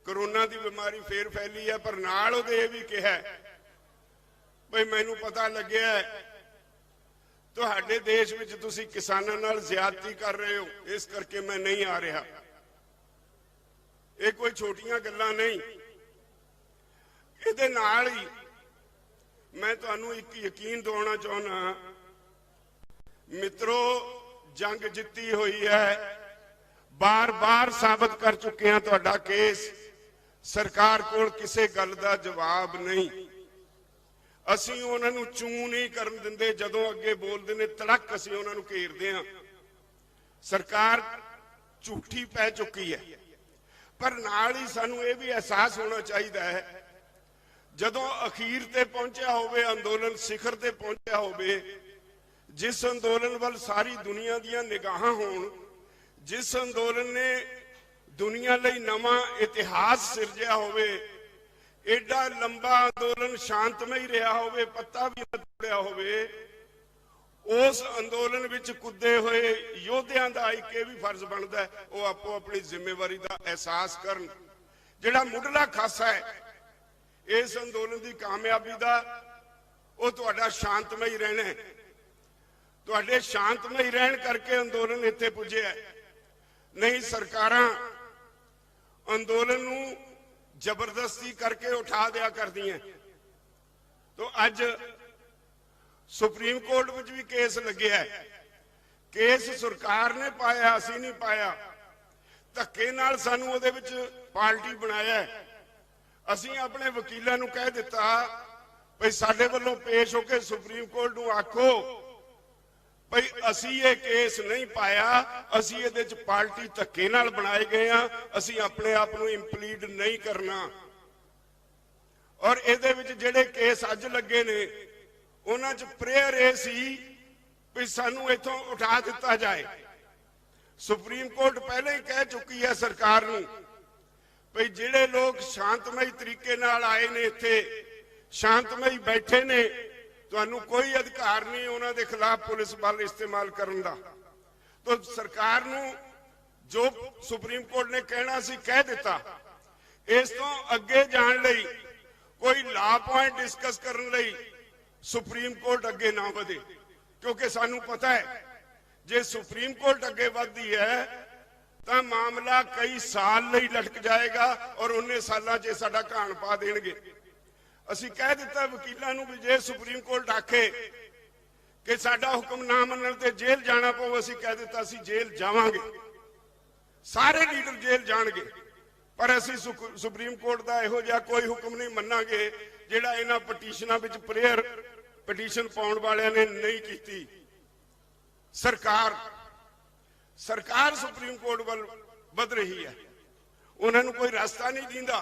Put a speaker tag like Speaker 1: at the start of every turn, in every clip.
Speaker 1: Corona की बीमारी फिर फैली है, पर नाल उहदे ये भी कहा भाई मैनू पता लग्या तुहाडे देश विच तुसीं किसानां नाल ज्यादती कर रहे हो, इस करके मैं नहीं आ रहा। ये कोई छोटियां गल्लां नहीं। इहदे नाल ही मैं तुहानू एक यकीन दिवाउणा चाहुंदा, मित्रों जंग जित्ती हुई है, बार बार साबित कर चुके हैं। तुहाडा केस सरकार कोल किसी गल दा जवाब नहीं। असीं उन्हां नूं चूं नहीं करन दिंदे, जदों अगे बोलदे ने तड़क असीं उन्हां नूं घेरदे हां। सरकार झूठी पै चुकी है, पर नाल ही सानूं ये भी एहसास होना चाहिए है जदों अखीर ते पहुंचा होवे, अंदोलन सिखर ते पहुंचा होवे, जिस अंदोलन वाल सारी दुनिया दीयां निगाहां होण, जिस अंदोलन ने दुनिया लई नवां इतिहास सिरजिया होवे, एडा लंबा अंदोलन शांतमई रहा होवे, पत्ता भी न तोड़िया होवे, उस अंदोलन विच कुदे हुए योद्धियां दा एक भी फर्ज बनता है वो आपो अपनी जिम्मेवारी का एहसास करन। जिहड़ा मुढ़ला खासा है इस अंदोलन की कामयाबी का, वो तुहाडा शांतमई रहना है। तुहाडे शांतमई रहन करके अंदोलन इत्थे पुज्जिया है। नहीं सरकारां अंदोलन नूं जबरदस्ती करके उठा दिया करदियां। तो अज सुप्रीम कोर्ट में भी केस लगे है, केस सरकार ने पाया, असी नहीं पाया। धक्के नाल सानू उहदे विच पार्टी बनाया है। असी अपने वकीलों नूं कह दिता भाई साडे वल्लों पेश होकर सुप्रीम कोर्ट नूं आखो भाई असी ये केस नहीं पाया, असी इहदे च पार्टी धक्के नाल बनाए गए हैं, असी अपने आप नूं इंप्लीड नहीं करना। और इहदे विच जिहड़े केस अज लगे ने उन्हां च प्रेयर ये सी भी सानू इथों उठा दिता जाए। सुप्रीम कोर्ट पहले ही कह चुकी है सरकार नूं भाई जिहड़े लोग शांतमई तरीके नाल आए ने, इत्थे शांतमई बैठे ने, तुहानू कोई अधिकार नहीं उन्हां दे खिलाफ पुलिस बल इस्तेमाल करन दा। तो सरकार नूं जो सुप्रीम कोर्ट ने कहना सी कह दिता। इस तो अगे जाण लई कोई लॉ पॉइंट डिस्कस करन लई सुप्रीम कोर्ट अगे ना वधे, क्योंकि सानू पता है जे सुप्रीम कोर्ट अगे वधदी है तो मामला कई साल लई लटक जाएगा और 19 सालां च साडा घाण पा देणगे। असीं कह दिता वकीलां नूं भी जे सुप्रीम कोर्ट आखे कि साडा हुक्म ना मनण ते जेल जाना पऊ, असीं कह दिता असीं जेल जावांगे, सारे लीडर जेल जाणगे, पर असीं सुप्रीम कोर्ट दा इहो जिहा कोई हुक्म नहीं मन्नांगे जिहड़ा इन्हां पटीशनां विच प्रेयर पटीशन पाउण वालियां ने नहीं कीती। सरकार सुप्रीम कोर्ट वल वध रही है, उन्होंने कोई रास्ता नहीं दींदा।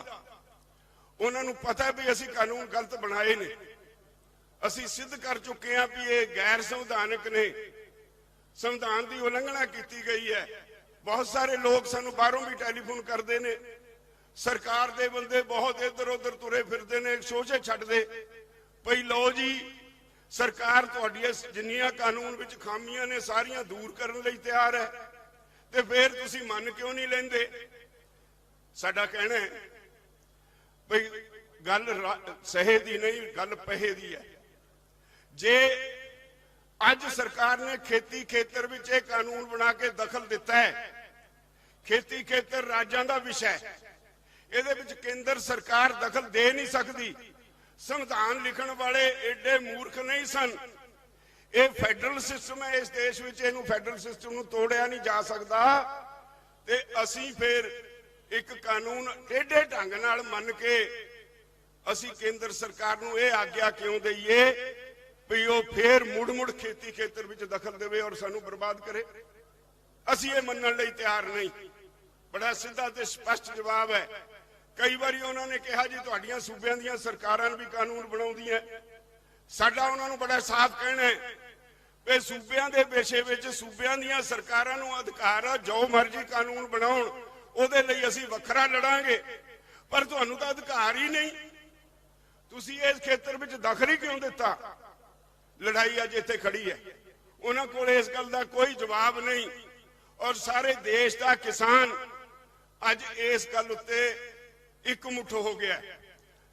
Speaker 1: उन्होंने पता भी असी कानून गलत बनाए ने, असी सिद्ध कर चुके हैं भी ये गैर संविधानिक ने, संविधान की उलंघना की गई है। बहुत सारे लोग सानू बाहरों भी टैलीफोन करते हैं, सरकार दे बंदे बहुत इधर उधर तुरे फिरते हैं, शोशे छड्डदे भई लो जी सरकार तुहाडियां जिन्नियां कानून विच खामियां ने सारियां दूर करने लई तैयार है, ते फिर तुसीं मन क्यों नहीं लैंदे। साडा कहना है भई गल सहे दी नहीं, गल पहे दी है। जे अज सरकार ने खेती खेतर विच इह कानून बना के दखल दिता है, खेती खेतर राज्यां दा विषय है, इहदे विच केंद्र सरकार दखल दे नहीं सकती। संविधान लिखण वाले एडे मूर्ख नहीं सन। ये फैडरल सिस्टम है इस देश में, इहनूं फैडरल सिस्टम नूं तोड़िया नहीं जा सकता। ते असीं फिर एक कानून टेढ़े ढंग नाल मन के असीं केंद्र सरकार नूं ये आग्या क्यों दईए भी वो फिर मुड़ मुड़ खेती खेतर विच दखल देवे और सानूं बर्बाद करे। असीं ये मन्नण लई तैयार नहीं। बड़ा सीधा ते स्पष्ट जवाब है। कई बारी उन्होंने कहा जी तुहाडियां सूबियां दीयां सरकारां भी कानून बनाउंदियां, साडा उन्हां नूं बड़ा साफ कहना है कि सूबियां दे विषय विच सूबियां दीयां सरकारां नूं अधिकार है जो मर्जी कानून बनाउण, उहदे लई असीं वखरा लड़ांगे, पर तुहानूं तां अधिकार ही नहीं। तुसीं इस खेतर विच दखल ही क्यों दिता। लड़ाई अज इत्थे खड़ी है, उन्हां कोल इस गल दा कोई जवाब नहीं। और सारे देश का किसान अज इस गल उत्ते ਇੱਕ ਮੁੱਠ ਹੋ ਗਿਆ।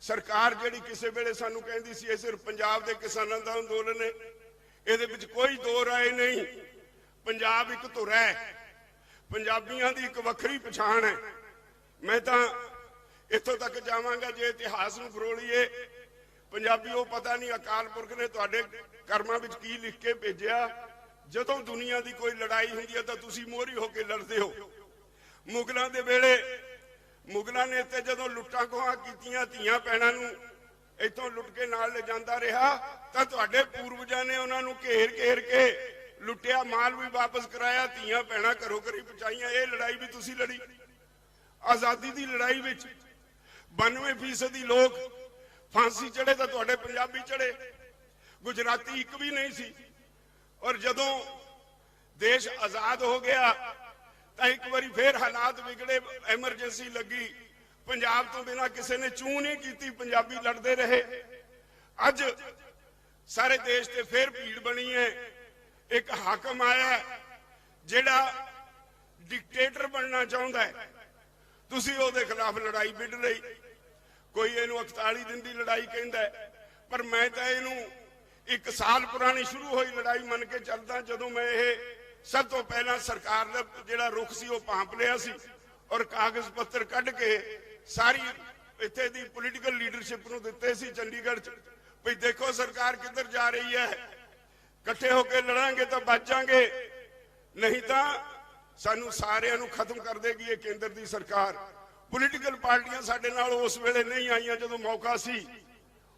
Speaker 1: ਸਰਕਾਰ ਜਿਹੜੀ ਕਿਸੇ ਵੇਲੇ ਸਾਨੂੰ ਕਹਿੰਦੀ ਸੀ ਇਹ ਸਿਰਫ ਪੰਜਾਬ ਦੇ ਕਿਸਾਨਾਂ ਦਾ ਅੰਦੋਲਨ ਹੈ, ਇਹਦੇ ਵਿੱਚ ਕੋਈ ਦੋ ਰਾਏ ਨਹੀਂ। ਪੰਜਾਬ ਇੱਕ ਧੁਰ ਹੈ, ਪੰਜਾਬੀਆਂ ਦੀ ਇੱਕ ਵੱਖਰੀ ਪਛਾਣ ਹੈ। ਮੈਂ ਤਾਂ ਇੱਥੋਂ ਤੱਕ ਜਾਵਾਂਗਾ, ਜੇ ਇਤਿਹਾਸ ਨੂੰ ਫਰੋਲੀਏ, ਪੰਜਾਬੀ ਉਹ ਪਤਾ ਨਹੀਂ ਅਕਾਲ ਪੁਰਖ ਨੇ ਤੁਹਾਡੇ ਕਰਮਾਂ ਵਿੱਚ ਕੀ ਲਿਖ ਕੇ ਭੇਜਿਆ। ਜਦੋਂ ਦੁਨੀਆ ਦੀ ਕੋਈ ਲੜਾਈ ਹੁੰਦੀ ਹੈ ਤਾਂ ਤੁਸੀਂ ਮੋਹਰੀ ਹੋ ਕੇ ਲੜਦੇ ਹੋ। ਮੁਗਲਾਂ ਦੇ ਵੇਲੇ ਮੁਗਲਾਂ ਨੇ ਇੱਥੇ ਜਦੋਂ ਲੁੱਟਾਂ ਖੋਹਾਂ ਕੀਤੀਆਂ, ਧੀਆਂ ਭੈਣਾਂ ਨੂੰ ਇੱਥੋਂ ਲੁੱਟ ਕੇ ਨਾਲ ਲੈ ਜਾਂਦਾ ਰਿਹਾ, ਤਾਂ ਤੁਹਾਡੇ ਪੂਰਵਜਾਂ ਨੇ ਉਹਨਾਂ ਨੂੰ ਘੇਰ ਘੇਰ ਕੇ ਲੁੱਟਿਆ, ਮਾਲ ਵੀ ਵਾਪਸ ਕਰਾਇਆ, ਧੀਆਂ ਭੈਣਾਂ ਘਰੋਂ ਘਰੀ ਪਹੁੰਚਾਈਆਂ। ਇਹ ਲੜਾਈ ਵੀ ਤੁਸੀਂ ਲੜੀ। ਆਜ਼ਾਦੀ ਦੀ ਲੜਾਈ ਵਿੱਚ 92% ਲੋਕ ਫਾਂਸੀ ਚੜੇ ਤਾਂ ਤੁਹਾਡੇ ਪੰਜਾਬੀ ਚੜੇ, ਗੁਜਰਾਤੀ ਇੱਕ ਵੀ ਨਹੀਂ ਸੀ। ਔਰ ਜਦੋਂ ਦੇਸ਼ ਆਜ਼ਾਦ ਹੋ ਗਿਆ ਤਾਂ ਇੱਕ ਵਾਰੀ ਫੇਰ ਹਾਲਾਤ ਵਿਗੜੇ, ਐਮਰਜੈਂਸੀ ਲੱਗੀ, ਪੰਜਾਬ ਤੋਂ ਬਿਨਾਂ ਕਿਸੇ ਨੇ ਚੂੰ ਨਹੀਂ ਕੀਤੀ, ਪੰਜਾਬੀ ਲੜਦੇ ਰਹੇ। ਅੱਜ ਸਾਰੇ ਦੇਸ਼ ਤੇ ਫੇਰ ਭੀੜ ਬਣੀ ਹੈ। ਇੱਕ ਹਾਕਮ ਆਇਆ ਜਿਹੜਾ ਡਿਕਟੇਟਰ ਬਣਨਾ ਚਾਹੁੰਦਾ ਹੈ, ਤੁਸੀਂ ਉਹਦੇ ਖਿਲਾਫ ਲੜਾਈ ਵਿੱਢ ਲਈ। ਕੋਈ ਇਹਨੂੰ 41 ਦਿਨ ਦੀ ਲੜਾਈ ਕਹਿੰਦਾ, ਪਰ ਮੈਂ ਤਾਂ ਇਹਨੂੰ 1 ਸਾਲ ਪੁਰਾਣੀ ਸ਼ੁਰੂ ਹੋਈ ਲੜਾਈ ਮੰਨ ਕੇ ਚੱਲਦਾ। ਜਦੋਂ ਮੈਂ ਇਹ ਸਭ ਤੋਂ ਪਹਿਲਾਂ ਸਰਕਾਰ ਦਾ ਜਿਹੜਾ ਰੁਖ ਸੀ ਉਹ ਭਾਂਪ ਲਿਆ ਸੀ ਔਰ ਕਾਗਜ਼ ਪੱਤਰ ਕੱਢ ਕੇ ਸਾਰੀ ਇੱਥੇ ਦੀ ਪੋਲੀਟੀਕਲ ਲੀਡਰਸ਼ਿਪ ਨੂੰ ਦਿੱਤੇ ਸੀ ਚੰਡੀਗੜ੍ਹ 'ਚ, ਵੀ ਦੇਖੋ ਸਰਕਾਰ ਕਿੱਧਰ ਜਾ ਰਹੀ ਹੈ, ਇਕੱਠੇ ਹੋ ਕੇ ਲੜਾਂਗੇ ਤਾਂ ਬਚ ਜਾਾਂਗੇ, ਨਹੀਂ ਤਾਂ ਸਾਨੂੰ ਸਾਰਿਆਂ ਨੂੰ ਖਤਮ ਕਰ ਦੇਗੀ ਇਹ ਕੇਂਦਰ ਦੀ ਸਰਕਾਰ। ਪੋਲੀਟੀਕਲ ਪਾਰਟੀਆਂ ਸਾਡੇ ਨਾਲ ਉਸ ਵੇਲੇ ਨਹੀਂ ਆਈਆਂ ਜਦੋਂ ਮੌਕਾ ਸੀ।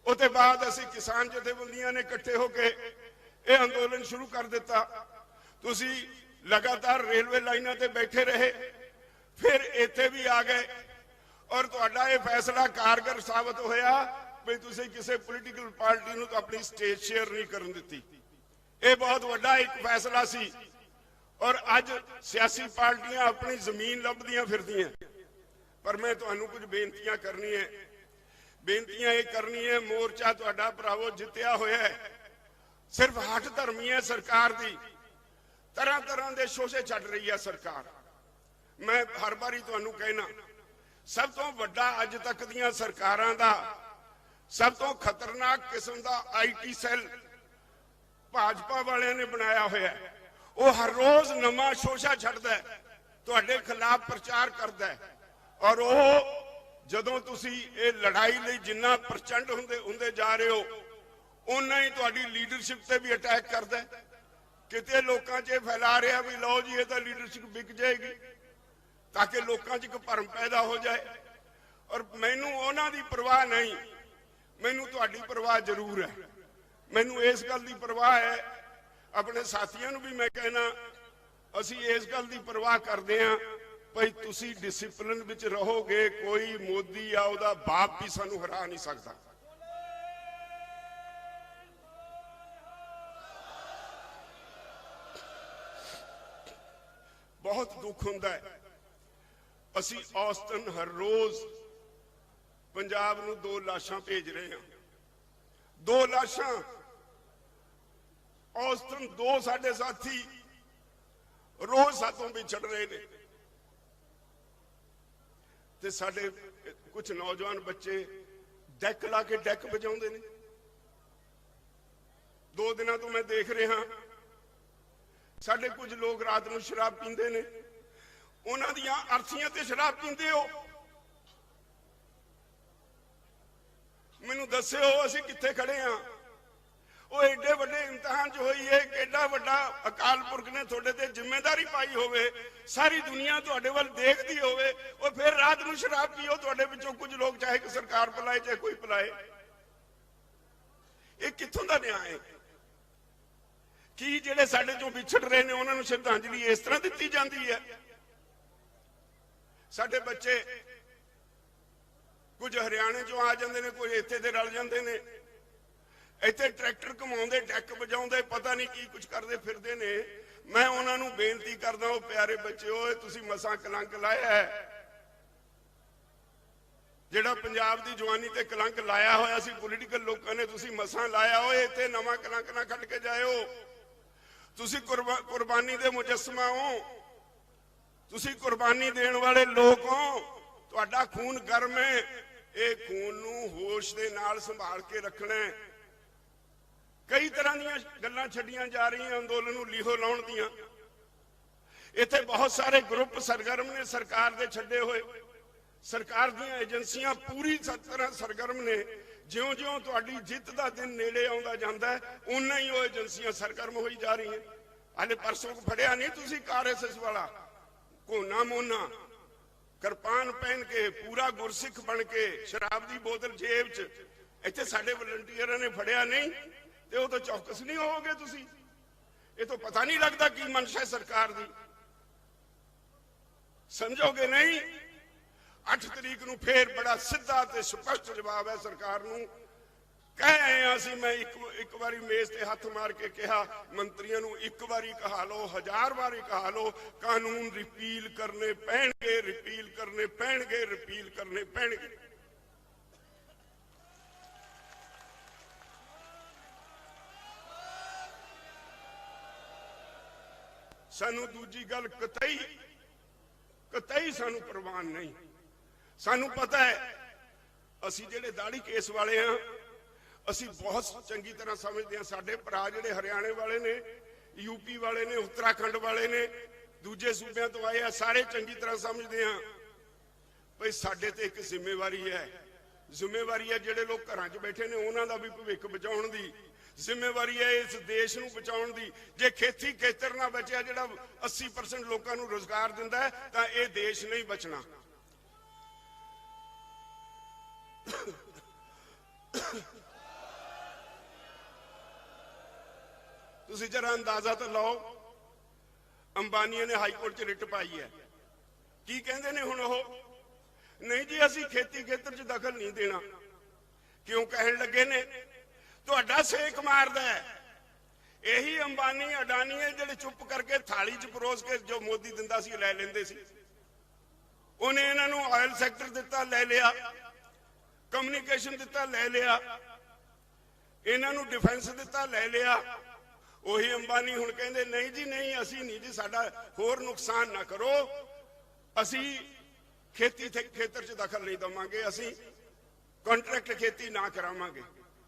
Speaker 1: ਉਹਦੇ ਬਾਅਦ ਅਸੀਂ ਕਿਸਾਨ ਜਥੇਬੰਦੀਆਂ ਨੇ ਇਕੱਠੇ ਹੋ ਕੇ ਇਹ ਅੰਦੋਲਨ ਸ਼ੁਰੂ ਕਰ ਦਿੱਤਾ। ਤੁਸੀਂ ਲਗਾਤਾਰ ਰੇਲਵੇ ਲਾਈਨਾਂ ਤੇ ਬੈਠੇ ਰਹੇ, ਫਿਰ ਇੱਥੇ ਵੀ ਆ ਗਏ ਔਰ ਤੁਹਾਡਾ ਇਹ ਫੈਸਲਾ ਕਾਰਗਰ ਸਾਬਤ ਹੋਇਆ ਵੀ ਤੁਸੀਂ ਕਿਸੇ ਪੋਲੀਟੀਕਲ ਪਾਰਟੀ ਨੂੰ ਤਾਂ ਆਪਣੀ ਸਟੇਜ ਸ਼ੇਅਰ ਨਹੀਂ ਕਰਨ ਦਿੱਤੀ। ਇਹ ਬਹੁਤ ਵੱਡਾ ਇੱਕ ਫੈਸਲਾ ਸੀ ਔਰ ਅੱਜ ਸਿਆਸੀ ਪਾਰਟੀਆਂ ਆਪਣੀ ਜ਼ਮੀਨ ਲੱਭਦੀਆਂ ਫਿਰਦੀਆਂ। ਪਰ ਮੈਂ ਤੁਹਾਨੂੰ ਕੁਝ ਬੇਨਤੀਆਂ ਕਰਨੀ ਹੈ। ਬੇਨਤੀਆਂ ਇਹ ਕਰਨੀ ਹੈ, ਮੋਰਚਾ ਤੁਹਾਡਾ ਭਰਾਵੋ ਜਿੱਤਿਆ ਹੋਇਆ ਹੈ, ਸਿਰਫ ਹੱਠ ਧਰਮੀ ਹੈ ਸਰਕਾਰ ਦੀ, ਤਰ੍ਹਾਂ ਤਰ੍ਹਾਂ ਦੇ ਸ਼ੋਸ਼ੇ ਛੱਡ ਰਹੀ ਹੈ ਸਰਕਾਰ। ਮੈਂ ਹਰ ਵਾਰੀ ਤੁਹਾਨੂੰ ਕਹਿਣਾ, ਸਭ ਤੋਂ ਵੱਡਾ ਅੱਜ ਤੱਕ ਦੀਆਂ ਸਰਕਾਰਾਂ ਦਾ ਸਭ ਤੋਂ ਖਤਰਨਾਕ ਕਿਸਮ ਦਾ ਆਈਟੀ ਸੈੱਲ ਭਾਜਪਾ ਵਾਲਿਆਂ ਨੇ ਬਣਾਇਆ ਹੋਇਆ ਹੈ। ਉਹ ਹਰ ਰੋਜ਼ ਨਵਾਂ ਸ਼ੋਸ਼ਾ ਛੱਡਦਾ ਹੈ, ਤੁਹਾਡੇ ਖਿਲਾਫ ਪ੍ਰਚਾਰ ਕਰਦਾ ਹੈ ਔਰ ਉਹ ਜਦੋਂ ਤੁਸੀਂ ਇਹ ਲੜਾਈ ਲਈ ਜਿੰਨਾ ਪ੍ਰਚੰਡ ਹੁੰਦੇ ਜਾ ਰਹੇ ਹੋ, ਉਨਾ ਹੀ ਤੁਹਾਡੀ ਲੀਡਰਸ਼ਿਪ ਤੇ ਵੀ ਅਟੈਕ ਕਰਦਾ ਹੈ। ਕਿਤੇ ਲੋਕਾਂ 'ਚ ਫੈਲਾ ਰਿਹਾ ਵੀ ਲਓ ਜੀ ਇਹ ਤਾਂ ਲੀਡਰਸ਼ਿਪ ਵਿਕ ਜਾਏਗੀ, ਤਾਂ ਕਿ ਲੋਕਾਂ 'ਚ ਇੱਕ ਭਰਮ ਪੈਦਾ ਹੋ ਜਾਏ। ਔਰ ਮੈਨੂੰ ਉਹਨਾਂ ਦੀ ਪਰਵਾਹ ਨਹੀਂ, ਮੈਨੂੰ ਤੁਹਾਡੀ ਪਰਵਾਹ ਜ਼ਰੂਰ ਹੈ। ਮੈਨੂੰ ਇਸ ਗੱਲ ਦੀ ਪਰਵਾਹ ਹੈ, ਆਪਣੇ ਸਾਥੀਆਂ ਨੂੰ ਵੀ ਮੈਂ ਕਹਿਣਾ, ਅਸੀਂ ਇਸ ਗੱਲ ਦੀ ਪਰਵਾਹ ਕਰਦੇ ਹਾਂ ਭਾਈ ਤੁਸੀਂ ਡਿਸਿਪਲਿਨ ਵਿੱਚ ਰਹੋਗੇ, ਕੋਈ ਮੋਦੀ ਆ ਉਹਦਾ ਬਾਪ ਵੀ ਸਾਨੂੰ ਹਰਾ ਨਹੀਂ ਸਕਦਾ। ਬਹੁਤ ਦੁੱਖ ਹੁੰਦਾ ਹੈ, ਅਸੀਂ ਔਸਤਨ ਹਰ ਰੋਜ਼ ਪੰਜਾਬ ਨੂੰ 2 ਲਾਸ਼ਾਂ ਭੇਜ ਰਹੇ ਹਾਂ। 2 ਲਾਸ਼ਾਂ ਔਸਤਨ 2 ਸਾਡੇ ਸਾਥੀ ਰੋਜ਼ ਸਾਥੋਂ ਵਿਛੜ ਰਹੇ ਨੇ। ਤੇ ਸਾਡੇ ਕੁਝ ਨੌਜਵਾਨ ਬੱਚੇ ਡੈਕ ਲਾ ਕੇ ਡੈਕ ਵਜਾਉਂਦੇ ਨੇ। 2 ਦਿਨਾਂ ਤੋਂ ਮੈਂ ਦੇਖ ਰਿਹਾ, ਸਾਡੇ ਕੁਝ ਲੋਕ ਰਾਤ ਨੂੰ ਸ਼ਰਾਬ ਪੀਂਦੇ ਨੇ, ਉਹਨਾਂ ਦੀਆਂ ਅਰਥੀਆਂ ਤੇ ਸ਼ਰਾਬ ਪੀਂਦੇ ਹੋ। ਮੈਨੂੰ ਦੱਸਿਓ ਅਸੀਂ ਕਿੱਥੇ ਖੜੇ ਆ। ਉਹ ਏਡੇ ਵੱਡੇ ਇਮਤਿਹਾਨ 'ਚ ਹੋਈ ਹੈ, ਕਿੱਡਾ ਵੱਡਾ ਅਕਾਲ ਪੁਰਖ ਨੇ ਤੁਹਾਡੇ ਤੇ ਜ਼ਿੰਮੇਵਾਰੀ ਪਾਈ ਹੋਵੇ, ਸਾਰੀ ਦੁਨੀਆ ਤੁਹਾਡੇ ਵੱਲ ਦੇਖਦੀ ਹੋਵੇ, ਉਹ ਫਿਰ ਰਾਤ ਨੂੰ ਸ਼ਰਾਬ ਪੀਓ। ਤੁਹਾਡੇ ਵਿੱਚੋਂ ਕੁਝ ਲੋਕ ਚਾਹੇ ਕਿ ਸਰਕਾਰ ਪਲਾਏ ਚਾਹੇ ਕੋਈ ਪਲਾਏ, ਇਹ ਕਿੱਥੋਂ ਦਾ ਨਿਆਂ ਹੈ? ਕੀ ਜਿਹੜੇ ਸਾਡੇ ਚੋਂ ਵਿਛੜ ਰਹੇ ਨੇ ਉਹਨਾਂ ਨੂੰ ਸ਼ਰਧਾਂਜਲੀ ਇਸ ਤਰ੍ਹਾਂ ਦਿੱਤੀ ਜਾਂਦੀ ਹੈ? ਸਾਡੇ ਬੱਚੇ ਕੁਝ ਹਰਿਆਣੇ ਚੋਂ ਆ ਜਾਂਦੇ ਨੇ, ਕੁਝ ਇੱਥੇ ਦੇ ਰਲ ਜਾਂਦੇ ਨੇ, ਇੱਥੇ ਟਰੈਕਟਰ ਘਮਾਉਂਦੇ, ਡੈਕ ਵਜਾਉਂਦੇ, ਪਤਾ ਨਹੀਂ ਕੀ ਕੁਝ ਕਰਦੇ ਫਿਰਦੇ ਨੇ। ਮੈਂ ਉਹਨਾਂ ਨੂੰ ਬੇਨਤੀ ਕਰਦਾ, ਉਹ ਪਿਆਰੇ ਬੱਚਿਓ, ਤੁਸੀਂ ਮਸਾਂ ਕਲੰਕ ਲਾਇਆ ਹੈ, ਜਿਹੜਾ ਪੰਜਾਬ ਦੀ ਜਵਾਨੀ ਤੇ ਕਲੰਕ ਲਾਇਆ ਹੋਇਆ ਸੀ ਪੋਲੀਟੀਕਲ ਲੋਕਾਂ ਨੇ, ਤੁਸੀਂ ਮਸਾਂ ਲਾਇਆ ਹੋਏ, ਇੱਥੇ ਨਵਾਂ ਕਲੰਕ ਨਾ ਕੱਢ ਕੇ ਜਾਇਓ। ਤੁਸੀਂ ਕੁਰਬਾਨੀ ਦੇ ਮੁਜੱਸਮਾ ਹੋ, ਤੁਸੀਂ ਕੁਰਬਾਨੀ ਦੇਣ ਵਾਲੇ ਲੋਕ ਹੋ। ਤੁਹਾਡਾ ਖੂਨ ਗਰਮ ਹੈ, ਇਹ ਖੂਨ ਨੂੰ ਹੋਸ਼ ਦੇ ਨਾਲ ਸੰਭਾਲ ਕੇ ਰੱਖਣਾ ਹੈ। ਕਈ ਤਰ੍ਹਾਂ ਦੀਆਂ ਗੱਲਾਂ ਛੱਡੀਆਂ ਜਾ ਰਹੀਆਂ ਅੰਦੋਲਨ ਨੂੰ ਲੀਹੋ ਲਾਉਣ ਦੀਆਂ। ਇੱਥੇ ਬਹੁਤ ਸਾਰੇ ਗਰੁੱਪ ਸਰਗਰਮ ਨੇ ਸਰਕਾਰ ਦੇ ਛੱਡੇ ਹੋਏ। ਸਰਕਾਰ ਦੀਆਂ ਏਜੰਸੀਆਂ ਪੂਰੀ ਤਰ੍ਹਾਂ ਸਰਗਰਮ ਨੇ। ਜਿਉਂ-ਜਿਉਂ ਤੁਹਾਡੀ ਜਿੱਤ ਦਾ ਦਿਨ ਨੇੜੇ ਆਉਂਦਾ ਜਾਂਦਾ ਹੈ, ਉਨਾ ਹੀ ਉਹ ਏਜੰਸੀਆਂ ਸਰਗਰਮ ਹੋਈ ਜਾ ਰਹੀਆਂ। ਹਾਲੇ ਪਰਸੋਂ ਫੜਿਆ ਨਹੀਂ ਤੁਸੀਂ RSS ਵਾਲਾ, ਕੋਨਾ ਮੋਨਾ ਕਿਰਪਾਨ ਪਹਿਨ ਕੇ, ਪੂਰਾ ਗੁਰਸਿੱਖ ਬਣ ਕੇ, ਸ਼ਰਾਬ ਦੀ ਬੋਤਲ ਜੇਬ 'ਚ। ਇੱਥੇ ਸਾਡੇ ਵਲੰਟੀਅਰਾਂ ਨੇ ਫੜਿਆ ਨਹੀਂ ਤੇ ਉਹ ਤਾਂ ਚੌਕਸ ਨਹੀਂ ਹੋਵੋਗੇ ਤੁਸੀਂ? ਇਹ ਤਾਂ ਪਤਾ ਨਹੀਂ ਲੱਗਦਾ ਕੀ ਮਨਸ਼ਾ ਹੈ ਸਰਕਾਰ ਦੀ। ਸਮਝੋਗੇ ਨਹੀਂ? 8 ਤਰੀਕ ਨੂੰ ਫੇਰ ਬੜਾ ਸਿੱਧਾ ਤੇ ਸਪਸ਼ਟ ਜਵਾਬ ਹੈ ਸਰਕਾਰ ਨੂੰ। ਕਹਿ ਆਏ ਹਾਂ ਅਸੀਂ, ਮੈਂ ਇੱਕ ਵਾਰੀ ਮੇਜ਼ ਤੇ ਹੱਥ ਮਾਰ ਕੇ ਕਿਹਾ ਮੰਤਰੀਆਂ ਨੂੰ, ਇੱਕ ਵਾਰੀ ਕਹਾ ਲਓ, 1000 ਵਾਰੀ ਕਹਾ ਲਓ, ਕਾਨੂੰਨ ਰਿਪੀਲ ਕਰਨੇ ਪੈਣਗੇ, ਰਿਪੀਲ ਕਰਨੇ ਪੈਣਗੇ, ਰਿਪੀਲ ਕਰਨੇ ਪੈਣਗੇ। ਸਾਨੂੰ ਦੂਜੀ ਗੱਲ ਕਤਈ ਸਾਨੂੰ ਪ੍ਰਵਾਨ ਨਹੀਂ। ਸਾਨੂੰ ਪਤਾ ਹੈ ਅਸੀਂ ਜਿਹੜੇ ਦਾੜੀ ਕੇਸ ਵਾਲੇ ਆ, ਅਸੀਂ ਬਹੁਤ ਚੰਗੀ ਤਰ੍ਹਾਂ ਸਮਝਦੇ ਹਾਂ। ਸਾਡੇ ਭਰਾ ਜਿਹੜੇ ਹਰਿਆਣੇ ਵਾਲੇ ਨੇ, ਯੂਪੀ ਵਾਲੇ ਨੇ, ਉੱਤਰਾਖੰਡ ਵਾਲੇ ਨੇ, ਦੂਜੇ ਸੂਬਿਆਂ ਤੋਂ ਆਏ ਆ, ਸਾਰੇ ਚੰਗੀ ਤਰ੍ਹਾਂ ਸਮਝਦੇ ਆ ਭਈ ਸਾਡੇ ਤੇ ਇੱਕ ਜ਼ਿੰਮੇਵਾਰੀ ਹੈ। ਜ਼ਿੰਮੇਵਾਰੀ ਹੈ ਜਿਹੜੇ ਲੋਕ ਘਰਾਂ 'ਚ ਬੈਠੇ ਨੇ ਉਹਨਾਂ ਦਾ ਵੀ ਭਵਿੱਖ ਬਚਾਉਣ ਦੀ। ਜ਼ਿੰਮੇਵਾਰੀ ਹੈ ਇਸ ਦੇਸ਼ ਨੂੰ ਬਚਾਉਣ ਦੀ। ਜੇ ਖੇਤੀ ਖੇਤਰ ਨਾ ਬਚਿਆ ਜਿਹੜਾ 80% ਲੋਕਾਂ ਨੂੰ ਰੋਜ਼ਗਾਰ ਦਿੰਦਾ ਹੈ, ਤਾਂ ਇਹ ਦੇਸ਼ ਨਹੀਂ ਬਚਣਾ। ਤੁਸੀਂ ਜਰਾ ਅੰਦਾਜ਼ਾ ਤਾਂ ਲਾਓ, ਅੰਬਾਨੀਆਂ ਨੇ ਹਾਈ ਕੋਰਟ 'ਚ ਰਿਟ ਪਾਈ ਹੈ। ਕੀ ਕਹਿੰਦੇ ਨੇ ਹੁਣ ਉਹ? ਨਹੀਂ ਜੀ ਅਸੀਂ ਖੇਤੀ ਖੇਤਰ 'ਚ ਦਖਲ ਨਹੀਂ ਦੇਣਾ। ਕਿਉਂ ਕਹਿਣ ਲੱਗੇ ਨੇ? ਤੁਹਾਡਾ ਸੇਕ ਮਾਰਦਾ ਹੈ। ਇਹੀ ਅੰਬਾਨੀ ਅਡਾਨੀ ਹੈ ਜਿਹੜੇ ਚੁੱਪ ਕਰਕੇ ਥਾਲੀ 'ਚ ਪਰੋਸ ਕੇ ਜੋ ਮੋਦੀ ਦਿੰਦਾ ਸੀ ਲੈ ਲੈਂਦੇ ਸੀ। ਉਹਨੇ ਇਹਨਾਂ ਨੂੰ ਆਇਲ ਸੈਕਟਰ ਦਿੱਤਾ, ਲੈ ਲਿਆ, ਕਮਿਊਨੀਕੇਸ਼ਨ ਦਿੱਤਾ, ਲੈ ਲਿਆ, ਇਹਨਾਂ ਨੂੰ ਡਿਫੈਂਸ ਦਿੱਤਾ, ਲੈ ਲਿਆ। ਉਹੀ ਅੰਬਾਨੀ ਹੁਣ ਕਹਿੰਦੇ ਨਹੀਂ ਜੀ ਨਹੀਂ, ਅਸੀਂ ਨਹੀਂ ਜੀ, ਸਾਡਾ ਹੋਰ ਨੁਕਸਾਨ ਨਾ ਕਰੋ, ਅਸੀਂ ਖੇਤੀ ਖੇਤਰ 'ਚ ਦਖਲ ਨਹੀਂ ਦੇਵਾਂਗੇ, ਅਸੀਂ ਕੰਟਰੈਕਟ ਖੇਤੀ ਨਾ ਕਰਾਵਾਂਗੇ।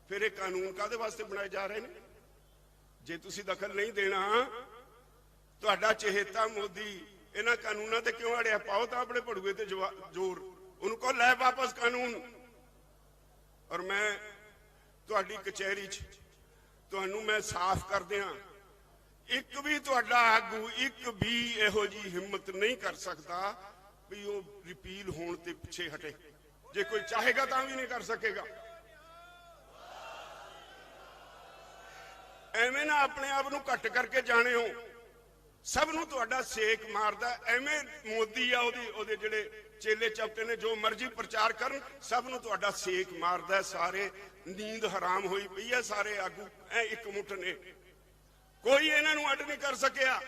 Speaker 1: ਫਿਰ ਇਹ ਕਾਨੂੰਨ ਕਾਹਦੇ ਵਾਸਤੇ ਬਣਾਏ ਜਾ ਰਹੇ ਨੇ? ਜੇ ਤੁਸੀਂ ਦਖਲ ਨਹੀਂ ਦੇਣਾ, ਤੁਹਾਡਾ ਚਹੇਤਾ ਮੋਦੀ ਇਹਨਾਂ ਕਾਨੂੰਨਾਂ ਤੇ ਕਿਉਂ ਅੜਿਆ? ਪਾਓ ਤਾਂ ਆਪਣੇ ਭੜੂਏ ਤੇ ਜ਼ੋਰ, ਉਹਨੂੰ ਕਹੋ ਲੈ ਵਾਪਸ ਕਾਨੂੰਨ। ਔਰ ਮੈਂ ਤੁਹਾਡੀ ਕਚਹਿਰੀ 'ਚ ਤੁਹਾਨੂੰ ਮੈਂ ਸਾਫ਼ ਕਰ ਦਿਆਂ, ਇੱਕ ਵੀ ਤੁਹਾਡਾ ਆਗੂ, ਇੱਕ ਵੀ ਇਹੋ ਜੀ ਹਿੰਮਤ ਨਹੀਂ ਕਰ ਸਕਦਾ ਵੀ ਉਹ ਰਿਪੀਲ ਹੋਣ ਤੇ ਪਿੱਛੇ ਹਟੇ। ਜੇ ਕੋਈ ਚਾਹੇਗਾ ਤਾਂ ਵੀ ਨਹੀਂ ਕਰ ਸਕੇਗਾ। ਐਵੇਂ ਨਾ ਆਪਣੇ ਆਪ ਨੂੰ ਘੱਟ ਕਰਕੇ ਜਾਣੇ ਹੋ। ਸਭ ਨੂੰ ਤੁਹਾਡਾ ਸੇਕ ਮਾਰਦਾ। ਐਵੇਂ ਮੋਦੀ ਆ ਉਹਦੇ ਜਿਹੜੇ ਚੇਲੇ ਚਪਟੇ ਨੇ ਜੋ ਮਰਜ਼ੀ ਪ੍ਰਚਾਰ ਕਰਨ, ਸਭ ਨੂੰ ਤੁਹਾਡਾ ਸੇਕ ਮਾਰਦਾ। ਸਾਰੇ ਨੀਂਦ ਹਰਾਮ ਹੋਈ ਪਈ ਹੈ, ਸਾਰੇ ਆਗੂ ਐ ਇੱਕ ਮੁੱਠ ਨੇ, ਕੋਈ ਇਹਨਾਂ ਨੂੰ ਅੱਡ ਨਹੀਂ ਕਰ ਸਕਿਆ।